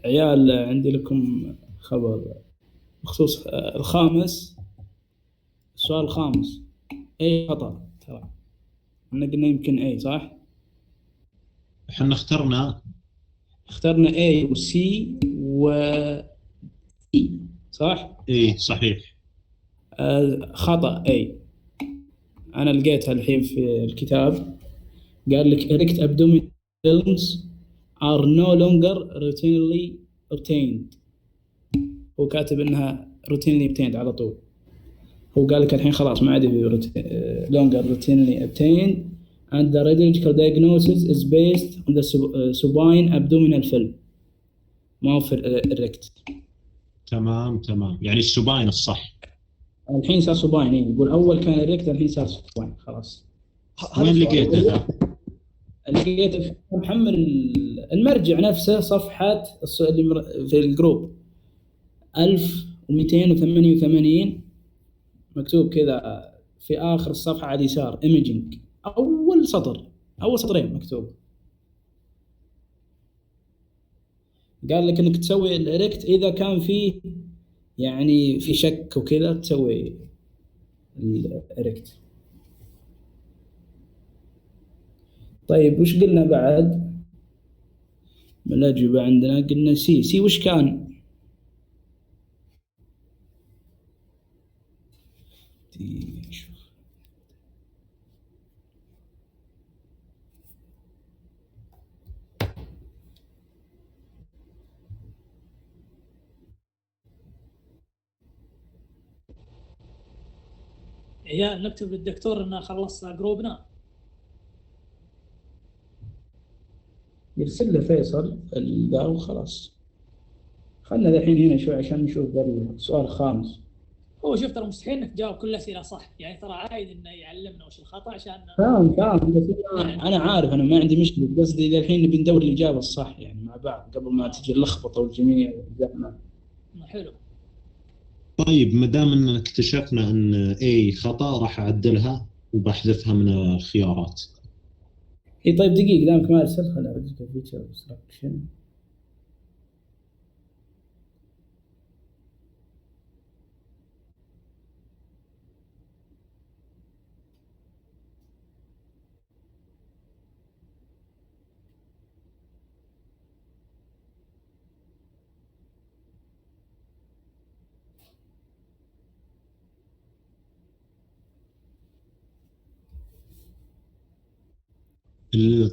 عيال عندي لكم خبر بخصوص الخامس. السؤال الخامس اي خطأ ترى. احنا قلنا يمكن اي صح؟ احنا اخترنا اي وسي و اي صح؟ اي صحيح. خطأ اي. انا لقيتها الحين في الكتاب. قال لك erect abdominal films are no longer routinely obtained. هو كاتب انها routinely obtained على طول. هو قال لك الحين خلاص ما عاد longer routinely obtained and the radiological diagnosis is based on the supine abdominal film ما هو في erect. تمام يعني السباين الصح. الحين صار سوباين. يقول اول كان اريكت الحين صار سوباين خلاص. وين لقيته ذا؟ لقيته في محمل المرجع نفسه، صفحه في الجروب 1288 مكتوب كذا في اخر الصفحه على اليسار ايميجينج، اول سطر، اول سطرين مكتوب. قال لك انك تسوي الاريكت اذا كان فيه يعني في شك وكذا تسوي الاريكت. طيب وش قلنا بعد من الأجوبة عندنا؟ قلنا سي وش كان؟ يا نكتب للدكتور ان خلص جروبنا. يرسل له فيصل ذا وخلاص. خلنا الحين هنا شوي عشان نشوف السؤال الخامس. هو شوف ترى مستحيل انك تجاوب كل الاسئله صح، يعني ترى عايد انه يعلمنا وش الخطا عشان فاهم بس انا عارف، انا ما عندي مشكله، قصدي اذا الحين نبي ندور الاجابه الصح يعني مع بعض قبل ما تجي اللخبطه والجميع والزحمه. حلو. طيب ما دام ان اكتشفنا ان A خطا راح اعدلها وبحذفها من الخيارات. اي طيب دقيقه دامك ما ارسل خليني ارجع فيتشر اوبستراكشن.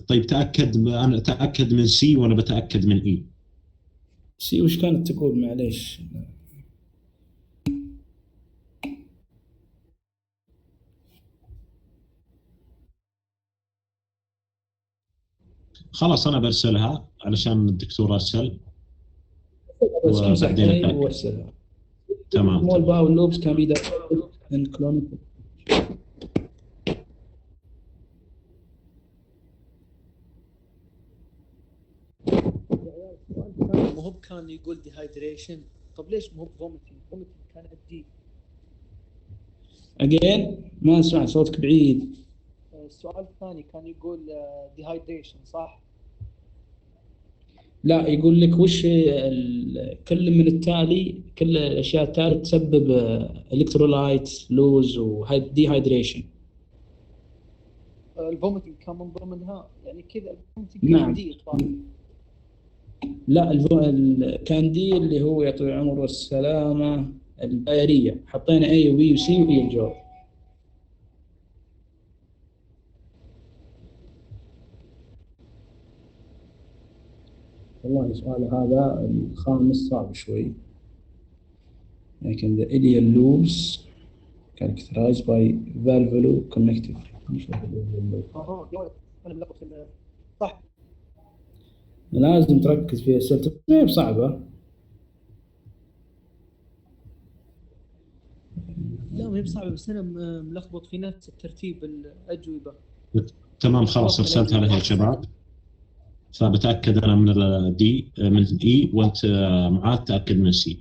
طيب انا اتاكد من C وانا بتاكد من E. سي وش كانت تقول معليش؟ خلاص انا برسلها علشان الدكتور ارسل بس امسح وبعدين اي اتاكد. وارسلها. تمام small bowel loops can be detected in clinical. مو هو كان يقول ديهايدريشن، طب ليش مو فوميتنج؟ فوميتنج كان عندي. again ما اسمع صوتك بعيد. السؤال الثاني كان يقول ديهايدريشن صح؟ لا يقول لك وش كل من التالي، كل الاشياء التالي تسبب الكترولايت لوز وديهايدريشن. الفوميتنج كان من ضمنها يعني كذا. الفوميتنج نعم. دي لا كان دي اللي هو يطول العمر والسلامة الدائرية، حطينا A و B و C وهي الجواب. والله السؤال هذا الخامس صعب شوي، لكن the ileal loops characterized by valvulo-connective. صح. لازم تركز فيها السلة، ما هي بصعبة. لا ما هي بصعبة، بس أنا ملخبط في نفس الترتيب الأجوبة. تمام خلاص ارسلتها لها يا شباب، فبتاكد انا من الدي من E وانت معاذ تاكد من C.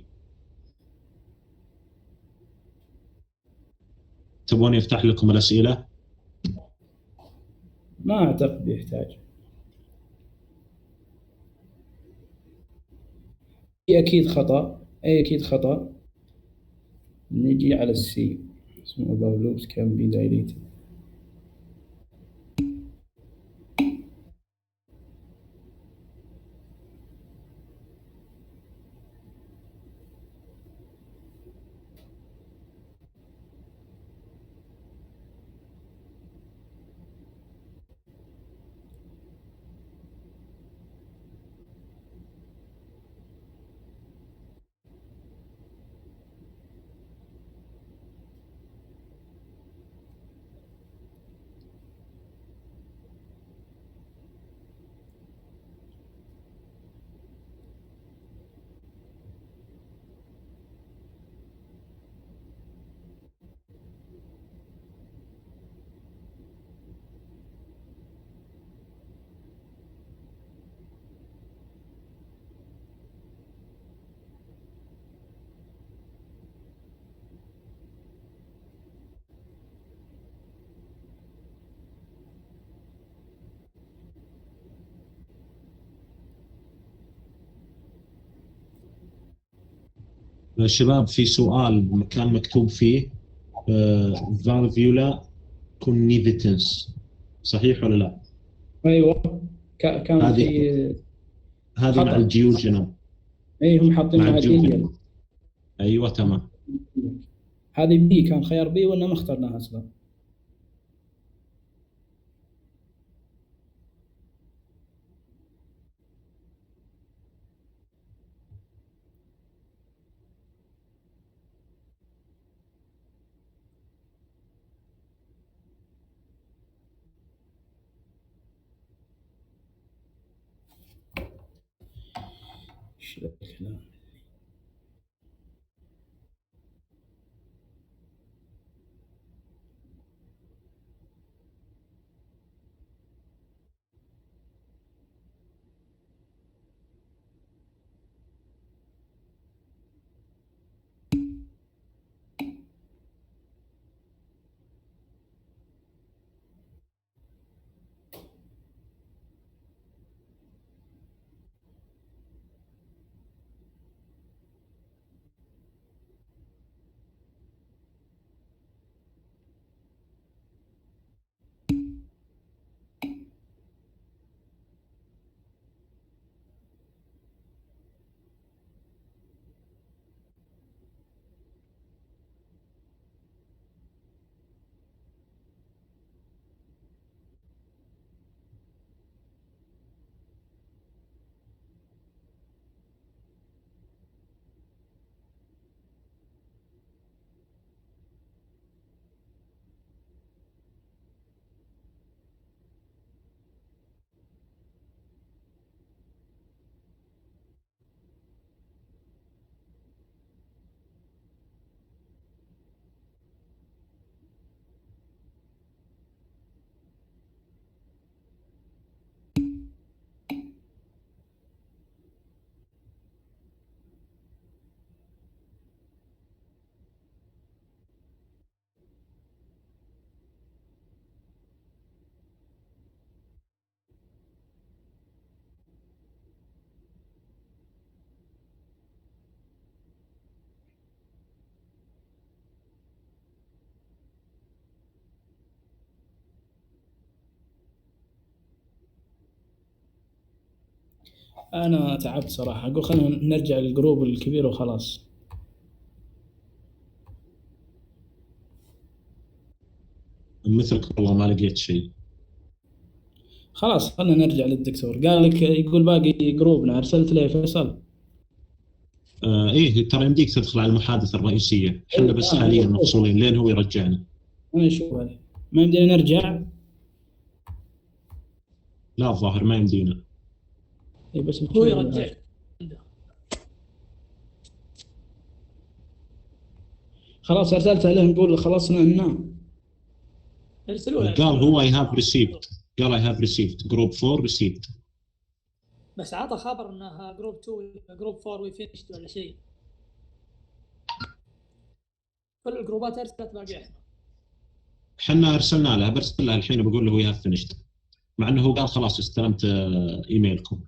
تبون يفتح لكم الاسئله؟ ما أعتقد يحتاج. أكيد خطأ، أي أكيد خطأ. نجي على السي. اسمه above loops can be dilated. شباب في سؤال كان مكتوب فيه فالفيولا كونيفيتنس، صحيح ولا لا؟ ايوه كان هذه في هذه مع خطأ. الجيوجينوم. اي هم حاطين مع مع الجيوجينوم. الدي. ايوه تمام. هذه بي، كان خيار بي ولا ما اخترناها اصلا؟ ايش ذا الكلام؟ انا تعبت صراحه، اقول خلينا نرجع للجروب الكبير وخلاص. مثلك والله ما لقيت شيء. خلاص خلينا نرجع للدكتور. قال لك يقول باقي جروبنا، ارسلت له فيصل. ايه ترى يمديك تدخل على المحادثه الرئيسيه، احنا بس حاليا مفصولين لين هو يرجعنا. انا اشوف هذه ما يمدينا نرجع. لا الظاهر ما يمدينا. اي بس هو يرجع. خلاص ارسلت له نقول خلصنا ننام. ارسلوا له. قال هو I have received، قال I have received جروب 4 received. بس عطى خبر انها جروب 2 جروب 4 وفينيشد ولا شيء. كل الجروبات ارسلت باقي احنا ارسلنا له، برسل له الحين بقول له we have finished، مع انه هو قال خلاص استلمت ايميلكم.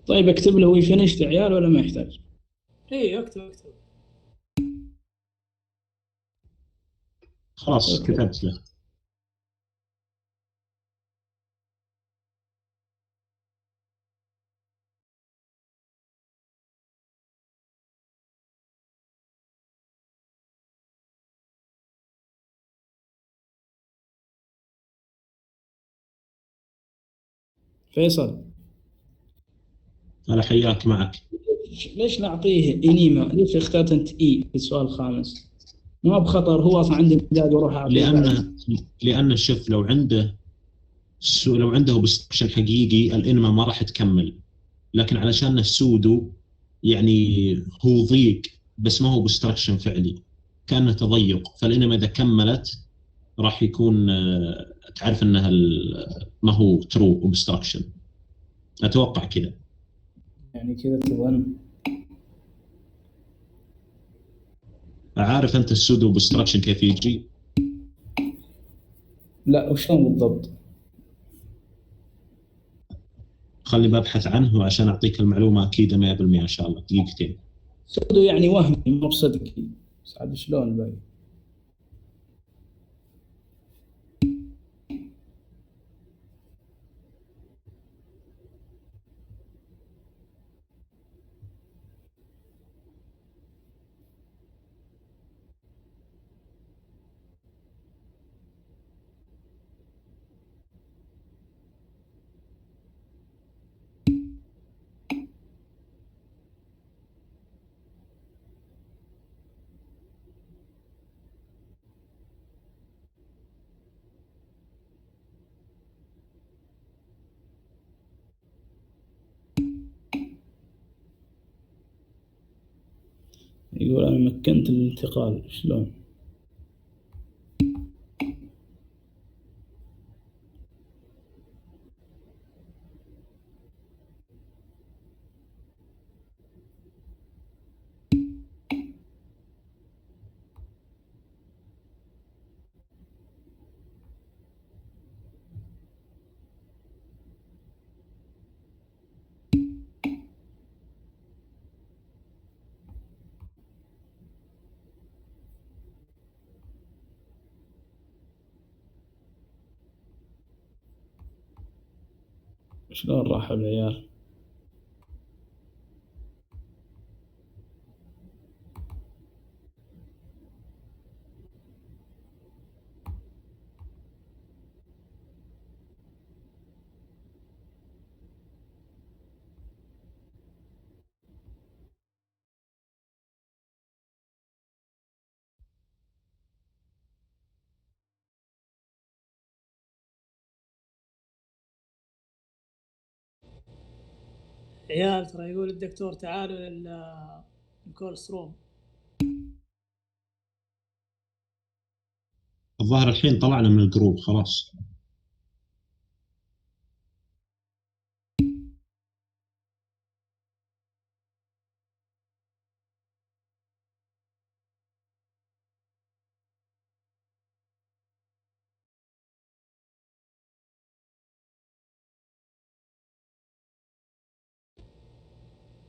طيب اكتب له وي فينيشد يا عيال ولا ما يحتاج؟ اي اكتب. خلاص كتبت له. فيصل هلا حياك معك. ليش نعطيه انيما؟ ليش اخترت انت اي في السؤال الخامس؟ ما بخطر، هو اصلا عنده امتداد واروح اعطيه. لان شوف لو عنده obstruction حقيقي الانما ما راح تكمل، لكن علشان سودو يعني هو ضيق بس ما هو obstruction فعلي، كانه تضيق، فالانما اذا كملت راح يكون تعرف انها ما هو true obstruction. اتوقع كذا. يعني كذا تظن؟ عارف انت السودو اوبستراكشن كيف يجي؟ لا وشلون بالضبط؟ خلي ببحث عنه عشان اعطيك المعلومه اكيده 100% ان شاء الله. دقيقتين. سودو يعني وهمي مو بصدقي، بس عاد شلون باي؟ يقول أنا مكنت الانتقال، شلون؟ شلون راحوا العيال؟ عيال ترى يقول الدكتور تعالوا الكورس روم. الظاهر الحين طلعنا من الجروب خلاص.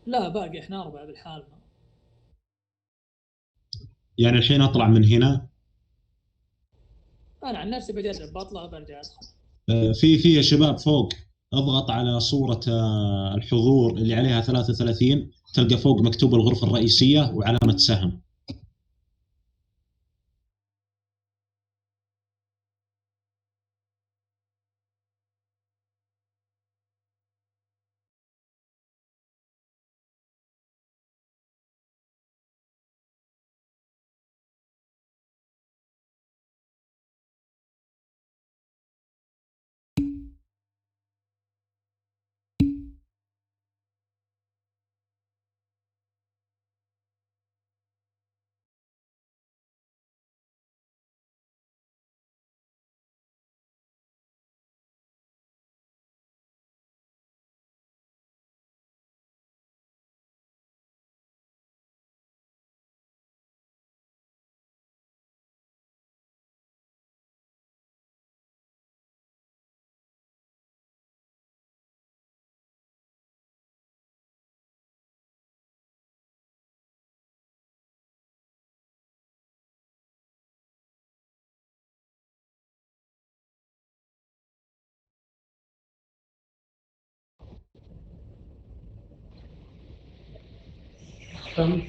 لا باقي احنا 4 بالحالنا. يعني الحين اطلع من هنا. انا عن نفسي بجرب بطلع برجع ادخل. في يا شباب فوق اضغط على صورة الحضور اللي عليها 33، تلقى فوق مكتوب الغرفة الرئيسية وعلامة سهم.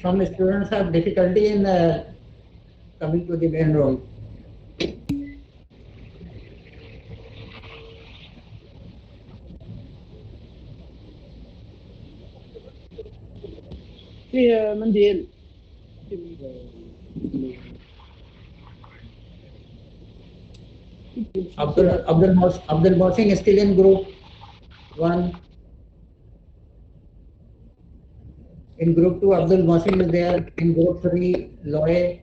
Some students have difficulty in coming to the main room. في منديل. Abdul Mohsin is still in group 1. In group 2, Abdul Mohsin is there. In group 3, Loe.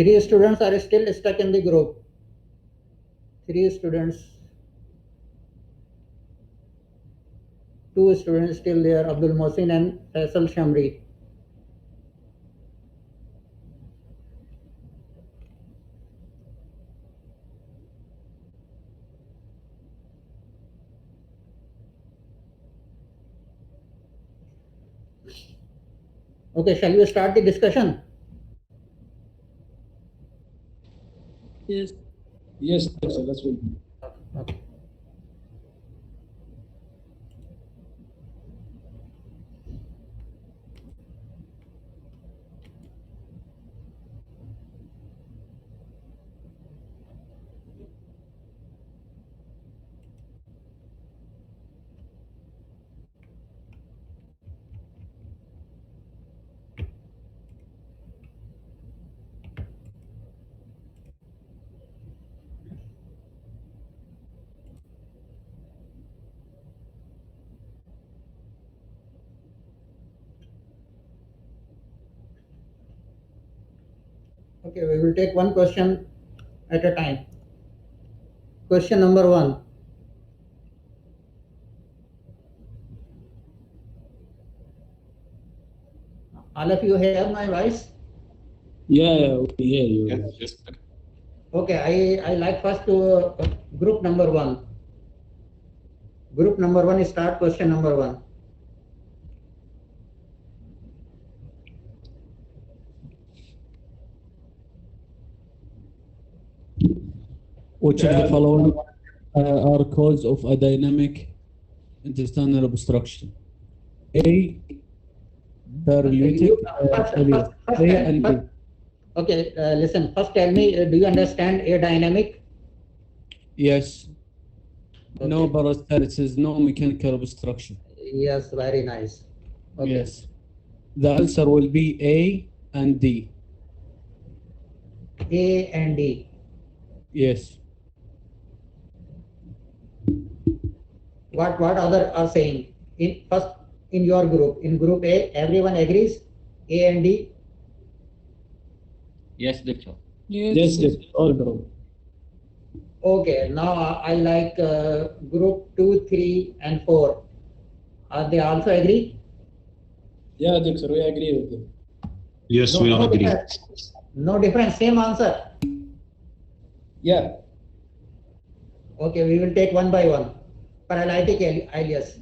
3 students are still stuck in the group. 3 students. 2 students still there, Abdul Mohsin and Faisal Shamri. Okay, shall we start the discussion? Yes. Yes, sir, that's good. Okay. Okay, we will take one question at a time. Question number 1. All of you hear my voice? Yeah, we hear you. Yes. Okay, I like first to group number 1. Group number 1 start question number 1. Which of the following are cause of a dynamic intestinal obstruction? A. Paralytic failure. A and B. Okay, listen. First, tell me, do you understand dynamic? Yes. No peristalsis, no mechanical obstruction. Yes, very nice. Okay. Yes. The answer will be A and D. A and D. Yes. What other are saying? In your group, in group A, everyone agrees? A and D? Yes, doctor. Yes, all group. Okay, now I like group 2, 3 and 4. Are they also agree? Yeah, doctor, we agree with you. Yes, we are agree. No difference, same answer. Yeah. Okay, we will take one by one. Paralytic ileus.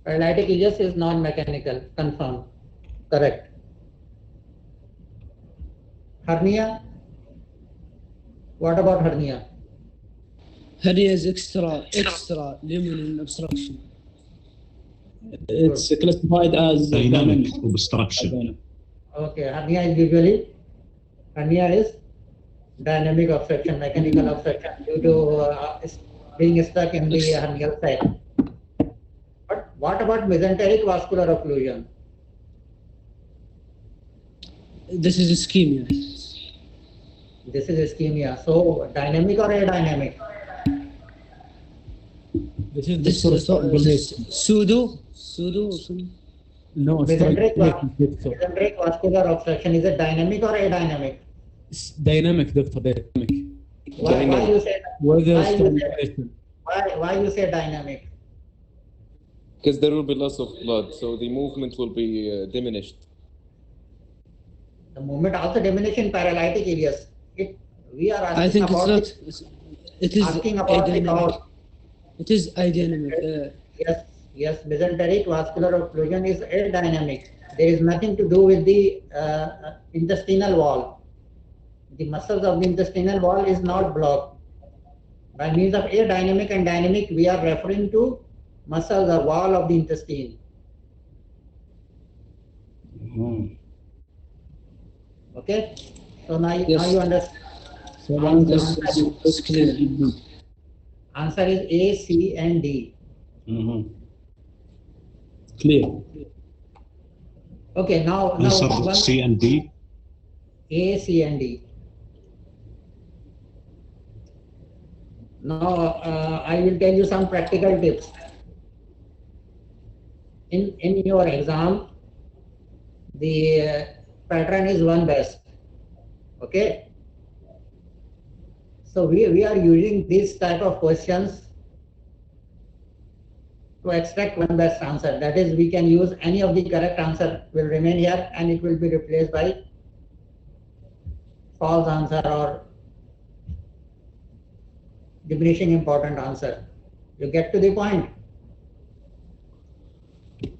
Paralytic ileus is non-mechanical, confirmed. Correct. Hernia. What about hernia? Hernia is extra luminal obstruction. It's classified as Dynamic obstruction. Okay, hernia is dynamic obstruction, mechanical obstruction due to being stuck in the hernial site. But what about mesenteric vascular occlusion? This is ischemia. This is ischemia. So dynamic or adynamic? This is pseudo. No, mesenteric vascular obstruction, is it dynamic or adynamic? Dynamic, doctor, dynamic. Why you say why you say dynamic? Because there will be loss of blood, so the movement will be diminished. The movement also diminished in paralytic areas. We are asking I think about it's not. It is asking about the cause. It is adynamic. Yes, mesenteric vascular occlusion is adynamic. There is nothing to do with the intestinal wall. The muscles of the intestinal wall is not blocked. By means of adynamic and dynamic, we are referring to muscles or wall of the intestine. Okay? So now you understand. So answer is A, C and D. Clear. Okay, now Answer C and D. A, C and D. Now I will tell you some practical tips. In your exam, the pattern is one best. Okay. So we are using this type of questions to extract one best answer. That is, we can use any of the correct answer will remain here and it will be replaced by false answer or diminishing important answer. You get to the point.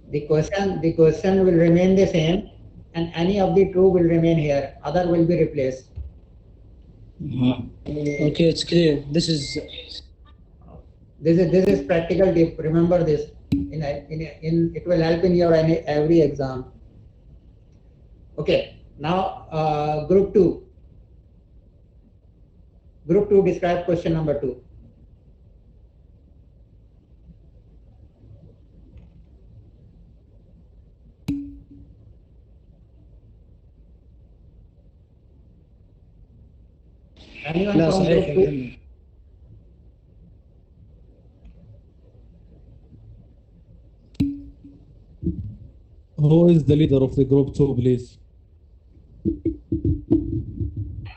The question will remain the same and any of the true will remain here. Other will be replaced. Okay, it's clear. This is practical tip. Remember this. It will help in your every exam. Okay. Now group 2. Group 2, describe question number 2. Anyone لا from صحيح group 2? يا محمد. Who is the leader of the group 2, please?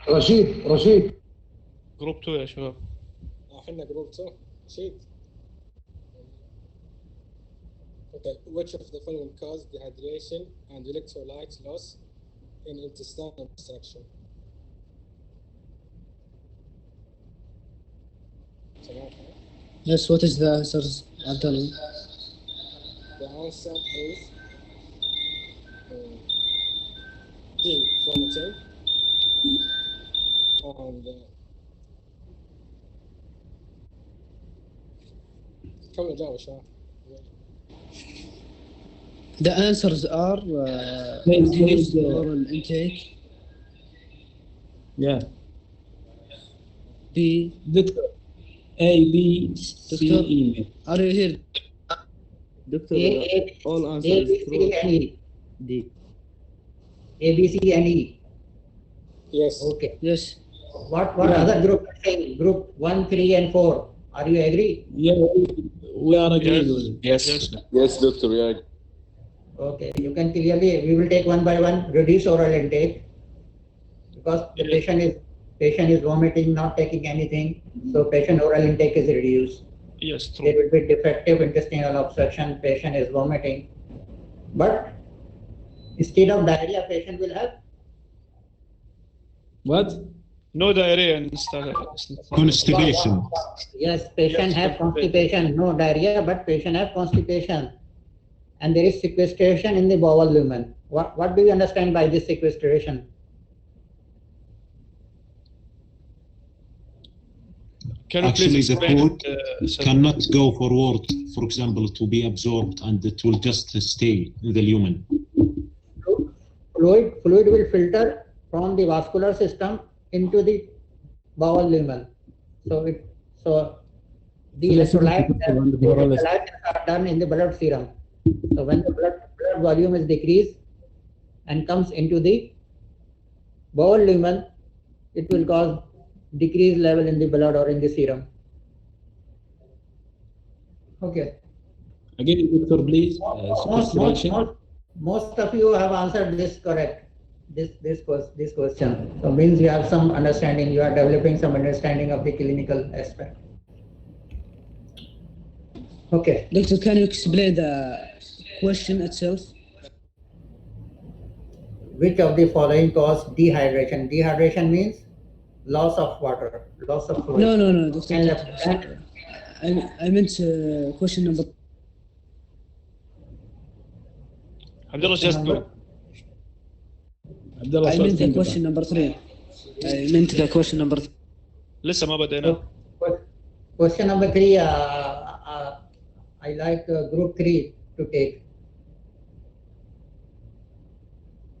رشيد جروب 2 يا شباب. احنا جروب 2 رشيد. Okay, which of the following cause dehydration and electrolyte loss in intestinal obstruction? Yes, what is the answers, Abdullah? The answer is D, vomiting, and كم الإجابة شباب؟ The answers are increased oral intake. Yeah. B. Doctor. A, B, C, E. Are you here? Doctor, all A, answers B, true. C, and E. D. A, B, C, and E. Yes. Okay. Yes. What other group are saying? Group 1, 3, and 4. Are you agree? Yeah, we are agreeing with it. Yes, doctor. Yeah. Okay. You can clearly, we will take one by one, reduce oral intake because the patient is vomiting, not taking anything. So patient oral intake is reduced. Yes, true. There will be defective intestinal obstruction, patient is vomiting. But instead of diarrhea, patient will have What? No diarrhea instead. Constipation. Yes, patient have constipation, no diarrhea, but patient have constipation. And there is sequestration in the bowel lumen. What do you understand by this sequestration? Actually, the food cannot go forward, for example, to be absorbed, and it will just stay in the lumen. Fluid will filter from the vascular system into the bowel lumen. So the electrolytes are done in the blood serum. So when the blood volume is decreased and comes into the bowel lumen, it will cause decreased level in the blood or in the serum. Okay. Again, doctor, please. Most of you have answered this correct. This question. So means you have some understanding. You are developing some understanding of the clinical aspect. Okay. Doctor, can you explain the question itself? Which of the following cause dehydration? Dehydration means loss of water, loss of fluid. No, Doctor. I meant question number. Abdullah, just go. I meant the question number 3. I meant the question number 3. لسه ما بدينا. Question number 3, I like group 3 to take.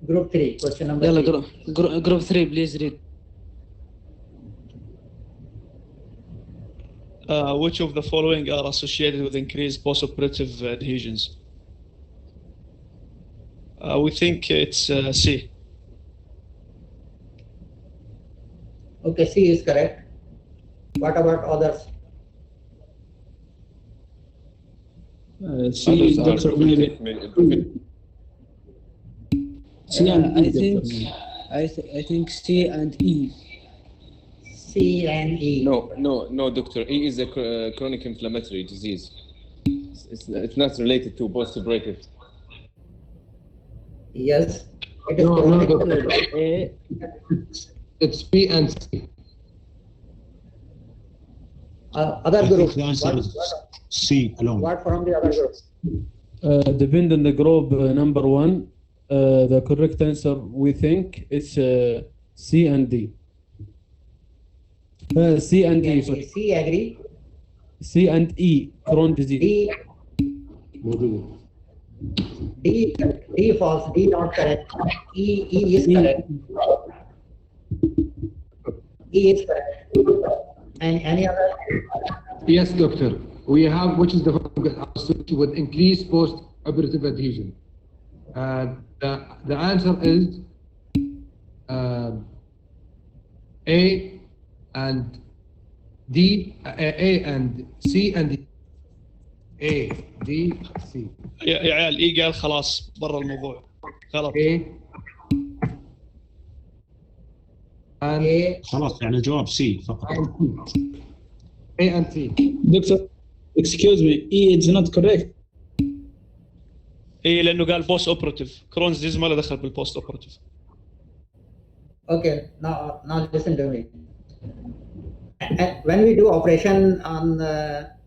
Group 3, question number 3. Group 3, please read. Which of the following are associated with increased postoperative adhesions? We think it's C. Okay, C is correct. What about others? C, doctor, maybe. I I think C and E. C and E. No, doctor. E is a chronic inflammatory disease. It's not related to post-operative. Yes. It is No, chronic. doctor. A. It's B and C. Other I group. think the answer is C alone. What from the other group? Depend on the group number one. The correct answer we think is C and D. C and E. Sorry. C agree. C and E. Crohn's disease. D false. D not correct. E is correct. E is correct. And any other? Yes, doctor. We have, which is the associated with increased post-operative adhesion. The answer is A and D, A and C and D. A, D, C. يا عيال اي قال خلاص برا الموضوع غلط. A and A خلاص يعني الجواب C فقط. A and C. Doctor, excuse me, E is not correct. اي لانه قال بوست اوبراتيف. كرونز ديز ما له دخل بالبوست اوبراتيف. Okay, now listen to me. When we do operation on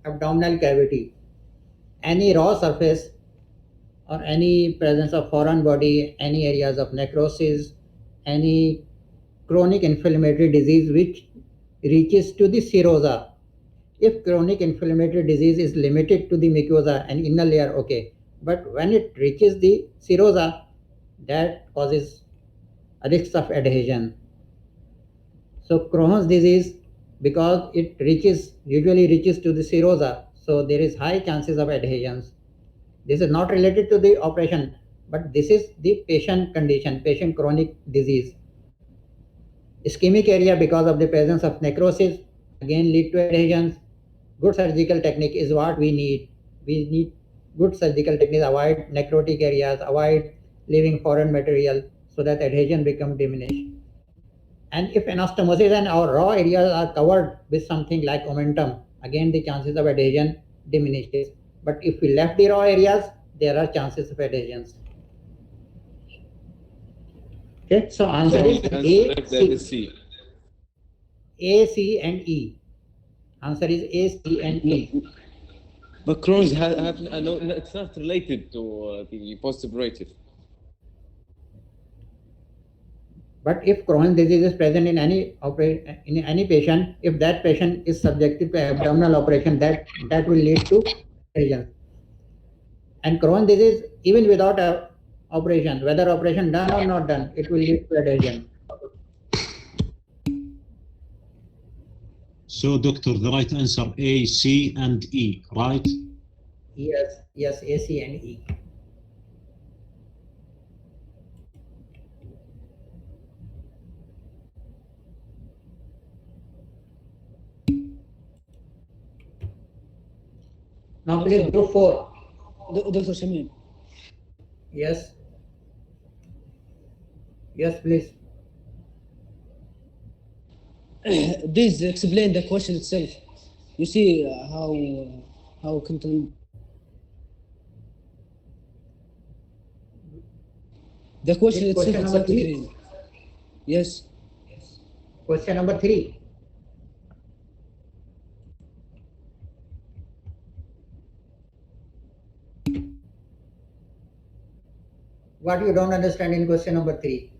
abdominal cavity, any raw surface or any presence of foreign body, any areas of necrosis, any chronic inflammatory disease which reaches to the serosa. If chronic inflammatory disease is limited to the mucosa and inner layer, okay. But when it reaches the serosa, that causes risks of adhesion. So Crohn's disease, because it usually reaches to the serosa, so there is high chances of adhesions. This is not related to the operation, but this is the patient condition, patient chronic disease. Ischemic area, because of the presence of necrosis, again lead to adhesions. Good surgical technique is what we need. We need good surgical technique, avoid necrotic areas, avoid leaving foreign material so that adhesion become diminished. And if anastomosis and our raw areas are covered with something like omentum, again the chances of adhesion diminishes. But if we left the raw areas, there are chances of adhesions. Okay, so answer is A, C. A, C and E. Answer is A, C and E. But Crohn's no, it's not related to the post-operative. But if Crohn's disease is present in any patient, if that patient is subjected to abdominal operation, that will lead to adhesion. And Crohn's disease, even without a operation, whether operation done or not done, it will lead to adhesion. So, doctor, the right answer A, C, and E, right? Yes, A, C, and E. Now, please group 4. Dr. Shamim. Yes. Yes, please. Please explain the question itself. You see how content. The question Yes, itself question is number not 3. clear. Yes. Question number 3. What you don't understand in question number 3?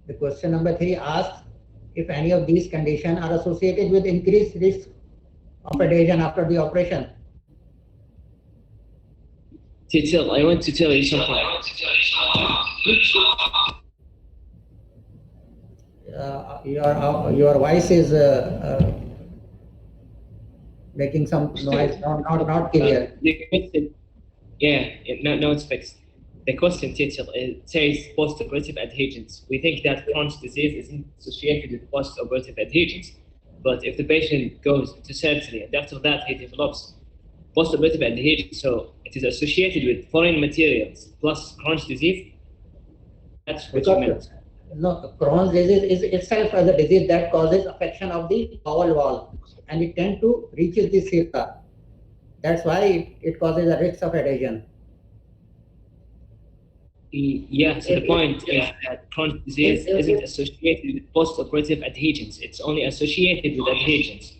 The question number 3 asks if any of these conditions are associated with increased risk of adhesion after the operation. TBL, I want to tell you something. Your voice is making some noise, not clear. The question, no, it's fixed. The question, TBL, it says post-operative adhesions. We think that Crohn's disease is associated with post-operative adhesions. But if the patient goes to surgery and after that he develops post-operative adhesion. So it is associated with foreign materials plus Crohn's disease. That's what you meant. No, Crohn's disease is itself as a disease that causes affection of the bowel wall, and it tends to reach the cilia. That's why it causes a risk of adhesion. Yeah, so the point is that Crohn's disease isn't associated with post-operative adhesions. It's only associated with adhesions,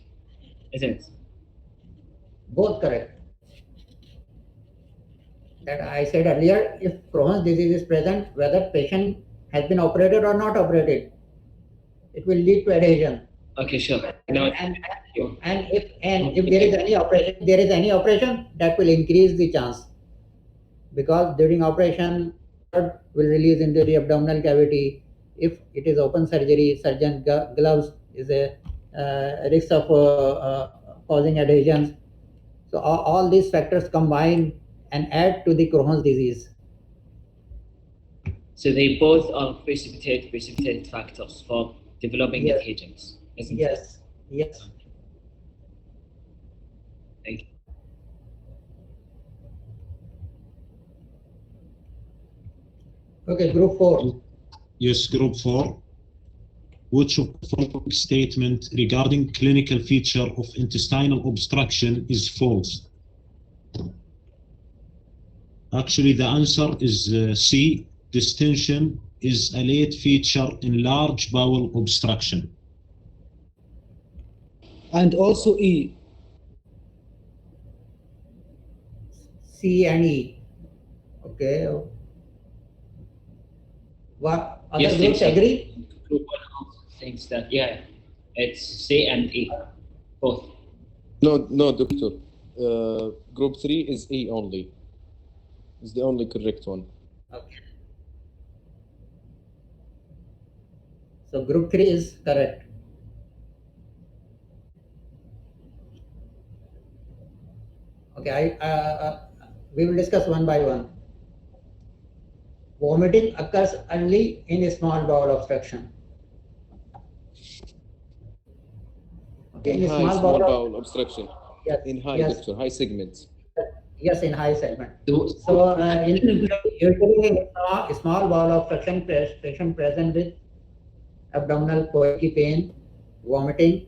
isn't it? Both correct. That I said earlier, if Crohn's disease is present, whether patient has been operated or not operated, it will lead to adhesion. Okay, sure. No, And if there is any operation, that will increase the chance, because during operation blood will release into the abdominal cavity. If it is open surgery, surgeon gloves is a risk of causing adhesions. So all these factors combine and add to the Crohn's disease. So they both are precipitated factors for developing Yes. adhesions, isn't it? Yes, yes. Thank you. Okay, group 4. Yes, group 4. Which of the following statement regarding clinical feature of intestinal obstruction is false? Actually, the answer is C. Distension is a late feature in large bowel obstruction. And also E. C and E. Okay. What other Yes, groups thanks. agree? Group 1 also thinks that, yeah, it's C and E, both. No, doctor. Group 3 is E only. It's the only correct one. Okay. So group 3 is correct. Okay, we will discuss one by one. Vomiting occurs only in a small bowel obstruction. Okay, in a High small small bowel, bowel obstruction. Yes, In high, yes. doctor, high segments. Yes, in high segment. So usually in a small bowel obstruction, patient present with abdominal poiky pain, vomiting,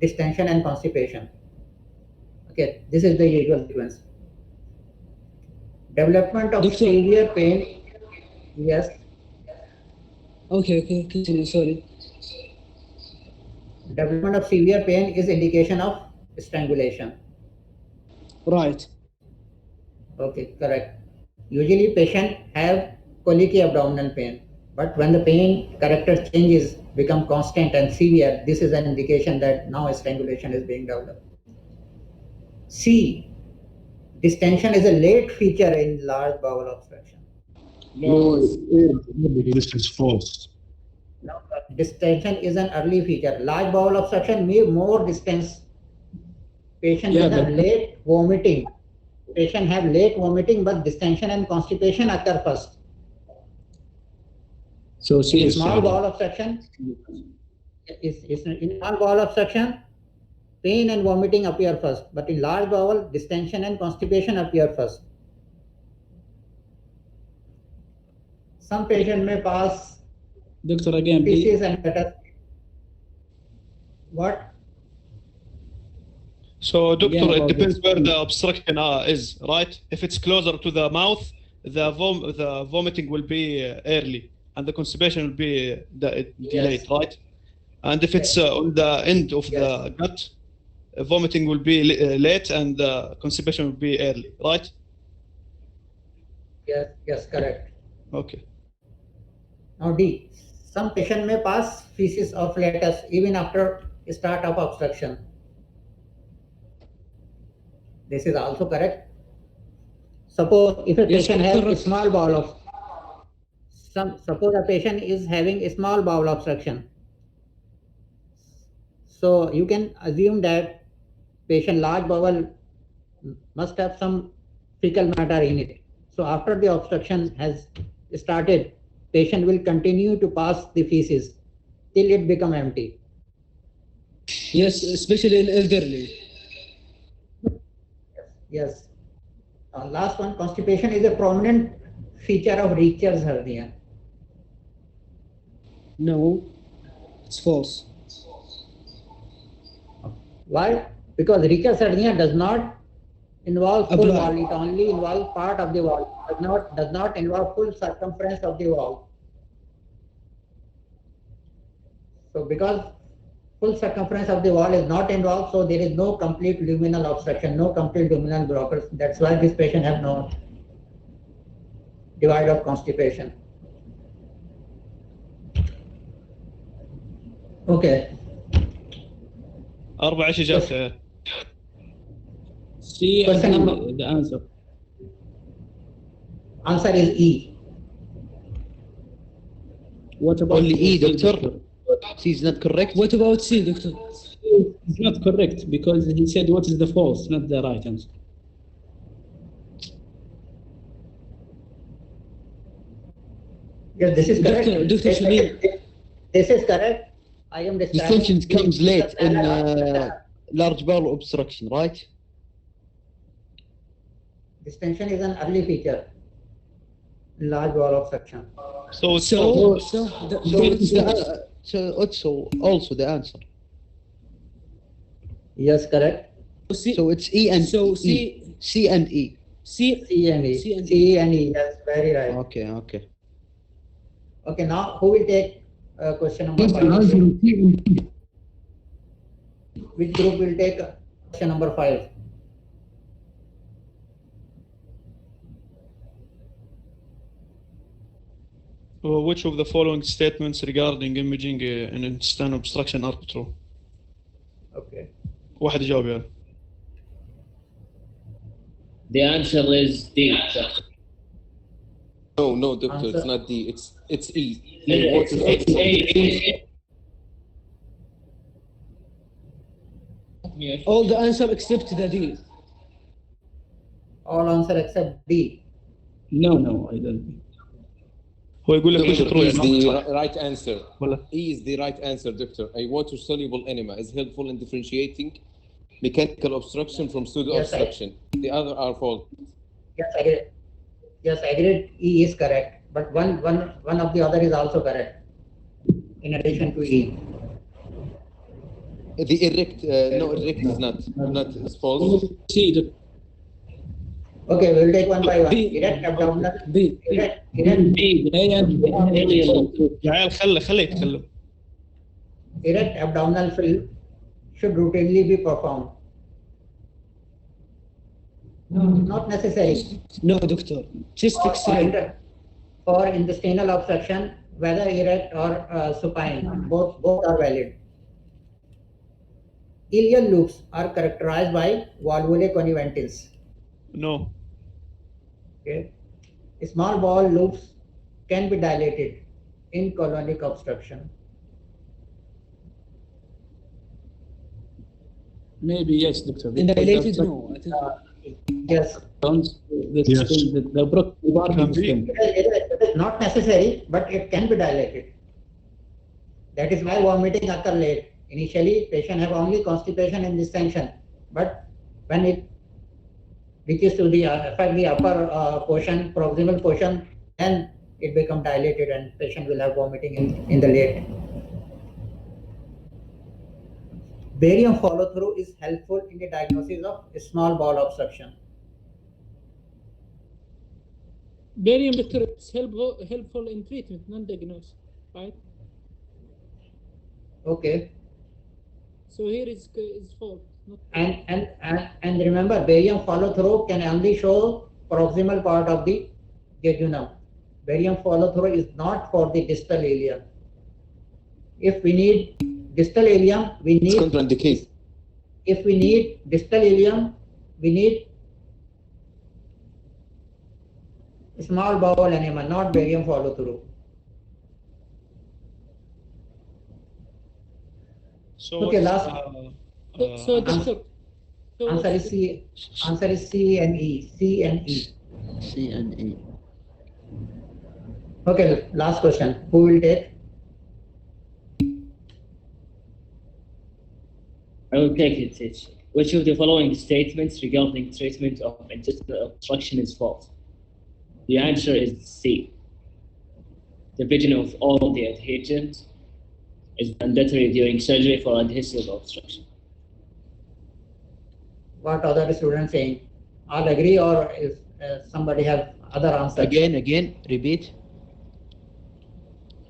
distension, and constipation. Okay, this is the usual sequence. Development of severe pain. Yes. Okay, continue, sorry. Development of severe pain is indication of strangulation. Right. Okay, correct. Usually patient have colicky abdominal pain, but when the pain character changes, become constant and severe, this is an indication that now strangulation is being developed. C. Distension is a late feature in large bowel obstruction. No, this is false. No, distension is an early feature. Large bowel obstruction may more distance. Patient will have late vomiting. Patient have late vomiting, but distension and constipation occur first. So in small bowel obstruction, in small bowel obstruction, pain and vomiting appear first, but in large bowel, distension and constipation appear first. Some patient may pass Doctor, again, feces please. and letters. What? So, doctor, Again, it about depends this. where the obstruction is, right? If it's closer to the mouth, the vomiting will be early, and the constipation will be delayed, right? And if it's on the end of the gut, vomiting will be late, and constipation will be early, right? Yes, correct. Okay. Now D. Some patient may pass feces or flatus even after start of obstruction. This is also correct. Suppose if a patient has a small bowel of suppose a patient is having a small bowel obstruction. So you can assume that patient large bowel must have some fecal matter in it. So after the obstruction has started, patient will continue to pass the feces till it become empty. Yes, especially in elderly. Yes. Last one, constipation is a prominent feature of Richter's hernia. No, it's false. Why? Because Richter's hernia does not involve full Abla- wall, it only involves part of the wall, does not involve full circumference of the wall. So because full circumference of the wall is not involved, so there is no complete luminal obstruction, no complete luminal blockers. That's why this patient have no divide of constipation. Okay. 4 ايش اجابته يا؟ C Question and number- the answer. Answer is E. What about Only E, C, doctor? C is not correct. What about C, doctor? It's not correct because he said what is the false, not the right answer. Yes, this is correct. Dr. Shamim. This is correct. I am describing. Distension comes late in large bowel obstruction, right? Distension is an early feature in large bowel obstruction. So it's So false. So it's also the answer. Yes, correct. So it's E and So E. C and E. C C and E. C and C and E. Yes, very right. Okay, okay. Okay, now who will take question number 5? Which group will take question number 5? Which of the following statements regarding imaging in intestinal obstruction are true? Okay. واحد يجاوب يعني. The answer is D. No, doctor, Answer. it's not D. It's E. No, And what it's is A. all the answer except the D. All answer except D. No, I don't think. هو يقول لك Doctor, وش E true is يعني. the right answer. ولا E is the right answer, doctor. A water-soluble enema is helpful in differentiating mechanical obstruction from pseudo-obstruction. The other are false. Yes, I agree. Yes, I agree. E is correct, but one of the other is also correct. In addition to E. The erect, no, erect is not is false. C. Okay, we'll take one by one. B. Erect abdominal. B. Erect B. A and B. يا عيال خله يتكلم. erect abdominal fill should routinely be performed. Not necessary. No, doctor. Chest X-ray. For intestinal obstruction, whether erect or supine, both are valid. Ileal loops are characterized by valvulae conniventins. No. Okay. Small bowel loops can be dilated in colonic obstruction. Maybe yes, doctor. And dilated, no. I think Yes. Yes. The broken It is not necessary, but it can be dilated. That is why vomiting occurs late. Initially, patient have only constipation and distension, but when it reaches to the affect the upper portion, proximal portion, then it becomes dilated and patient will have vomiting in the late. Barium follow-through is helpful in the diagnosis of small bowel obstruction. Barium, doctor, it's helpful in treatment, not diagnosis, right? Okay. So here is false. Not And remember, barium follow-through can only show proximal part of the jejunum. Barium follow-through is not for the distal ileum. If we need distal ileum, we need. It's contraindicated. If we need distal ileum, we need small bowel enema, not barium follow-through. So Okay, what's, last. So doctor. So Answer is C. Answer is C and E. C and E. C and E. Okay, last question. Who will take? I will take it. Which of the following statements regarding treatment of intestinal obstruction is false? The answer is C. Division of all the adhesions is mandatory during surgery for adhesive obstruction. What other students saying? All agree, or if somebody have other answer? Again, repeat.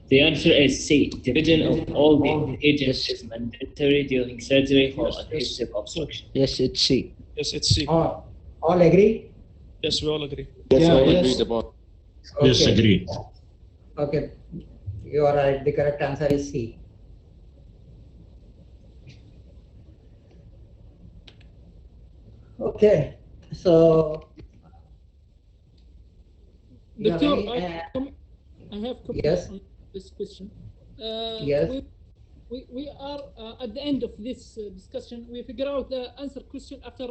The answer is C. Division of all the adhesions is mandatory during surgery for adhesive obstruction. Yes, it's C. Yes, it's C. All agree? Yes, we all agree. Yes, Yeah, all yes. agreed about. Yes, agree. Okay, you are right. The correct answer is C. Okay, so you have Doctor, any, I have comment yes. on this question. Yes. We are at the end of this discussion. We figure out the answer question after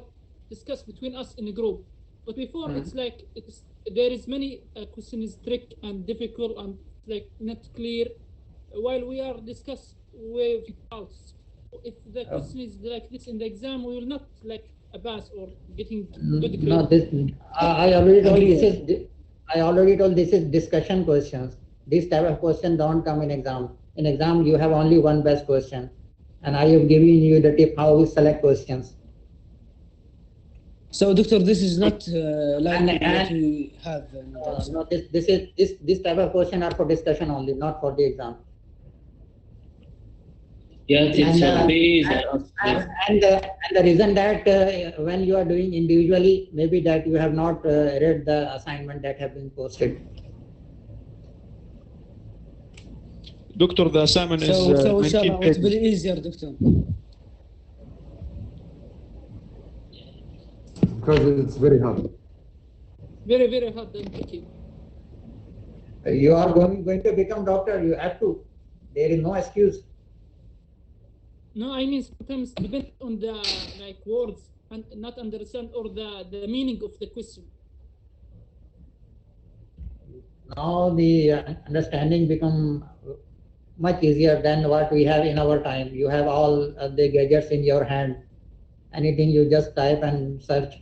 discuss between us in a group. But before, it's like there is many question is trick and difficult and like not clear. While we are discuss with doubts, if the question is like this in the exam, we will not like a pass or getting good grade. No, this I already told this is discussion questions. This type of question don't come in exam. In exam, you have only one best question, and I have given you the tip how we select questions. So, Doctor, this is not like what we have. No, this type of question are for discussion only, not for the exam. Yeah, And the reason that when you are doing individually, maybe that you have not read the assignment that have been posted. Doctor, the assignment is So 19 inshallah, it pages. will be easier, Doctor. Because it's very hard. Very, very hard and tricky. You are going to become doctor. You have to. There is no excuse. No, I mean sometimes depend on the like words and not understand or the meaning of the question. Now the understanding become much easier than what we have in our time. You have all the gadgets in your hand. Anything you just type and search.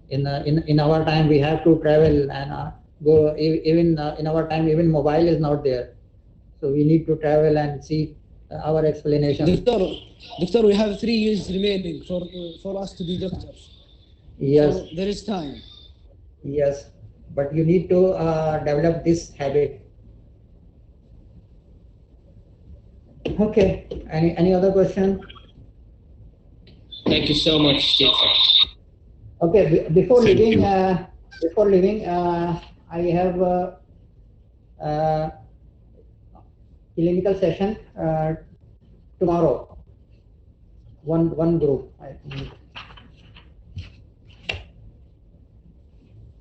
In our time we have to travel and go. Even in our time, even mobile is not there. So we need to travel and see our explanation. Doctor, we have 3 years remaining for us to be doctors. Yes. So there is time. Yes, but you need to develop this habit. Okay. Any other question? Thank you so much, teacher. Okay. Before Thank leaving, you. I have clinical session tomorrow. One group.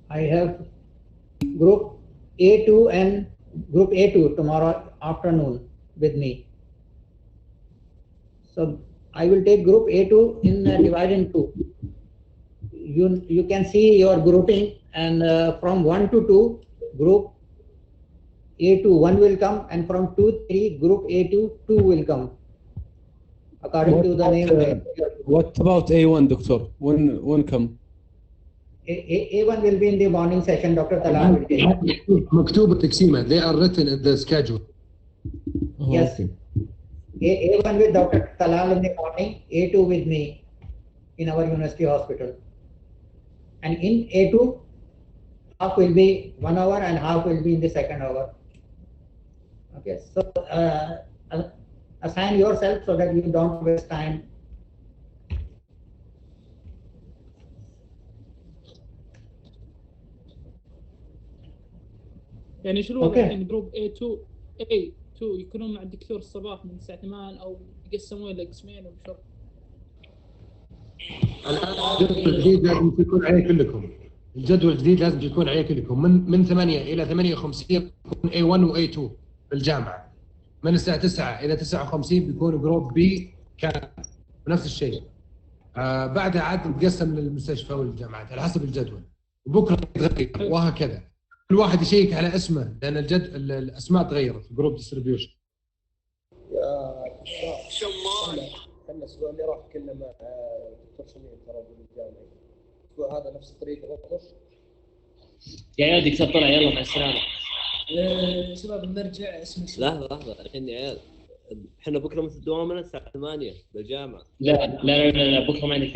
I have group A2 and group A2 tomorrow afternoon with me. So I will take group A2 in divide in 2. You can see your grouping, and from 1 to 2 group A2 1 will come, and from 2 3 group A2 2 will come according to the name. What about A1, Doctor? When come? A1 will be in the morning session. Dr. Talal will take. مكتوب التقسيمة. They are written in the schedule. Yes. A1 with Dr. Talal in the morning, A2 with me in our university hospital. And in A2, half will be 1 hour and half will be in the second hour. Okay, so assign yourself so that you don't waste time. يعني شو الوضع Okay. in جروب A2 يكونون مع الدكتور الصباح من الساعة 8 أو يقسمون إلى قسمين وبشر. الجدول الجديد لازم يكون عليه كلكم. الجدول الجديد لازم يكون عليه كلكم من 8 إلى 58 يكون A1 و A2 بالجامعة. من الساعة 9 إلى 59 بيكون جروب B كامل ونفس الشيء. بعدها عاد نتقسم للمستشفى والجامعات على حسب الجدول. وبكرة يتغير وهكذا. كل واحد يشيك على اسمه لأن الأسماء تغيرت في جروب ديستريبيوشن. احنا الاسبوع اللي راح كنا مع دكتور شميم ترى بالجامعي. الاسبوع هذا نفس طريقه الرقص. يا عيال دكتور طلع، يلا مع السلامه. شباب بنرجع اسم لحظة الحين يا عيال، احنا بكره مثل دوامنا الساعة 8 بالجامعة. لا بكره ما عندك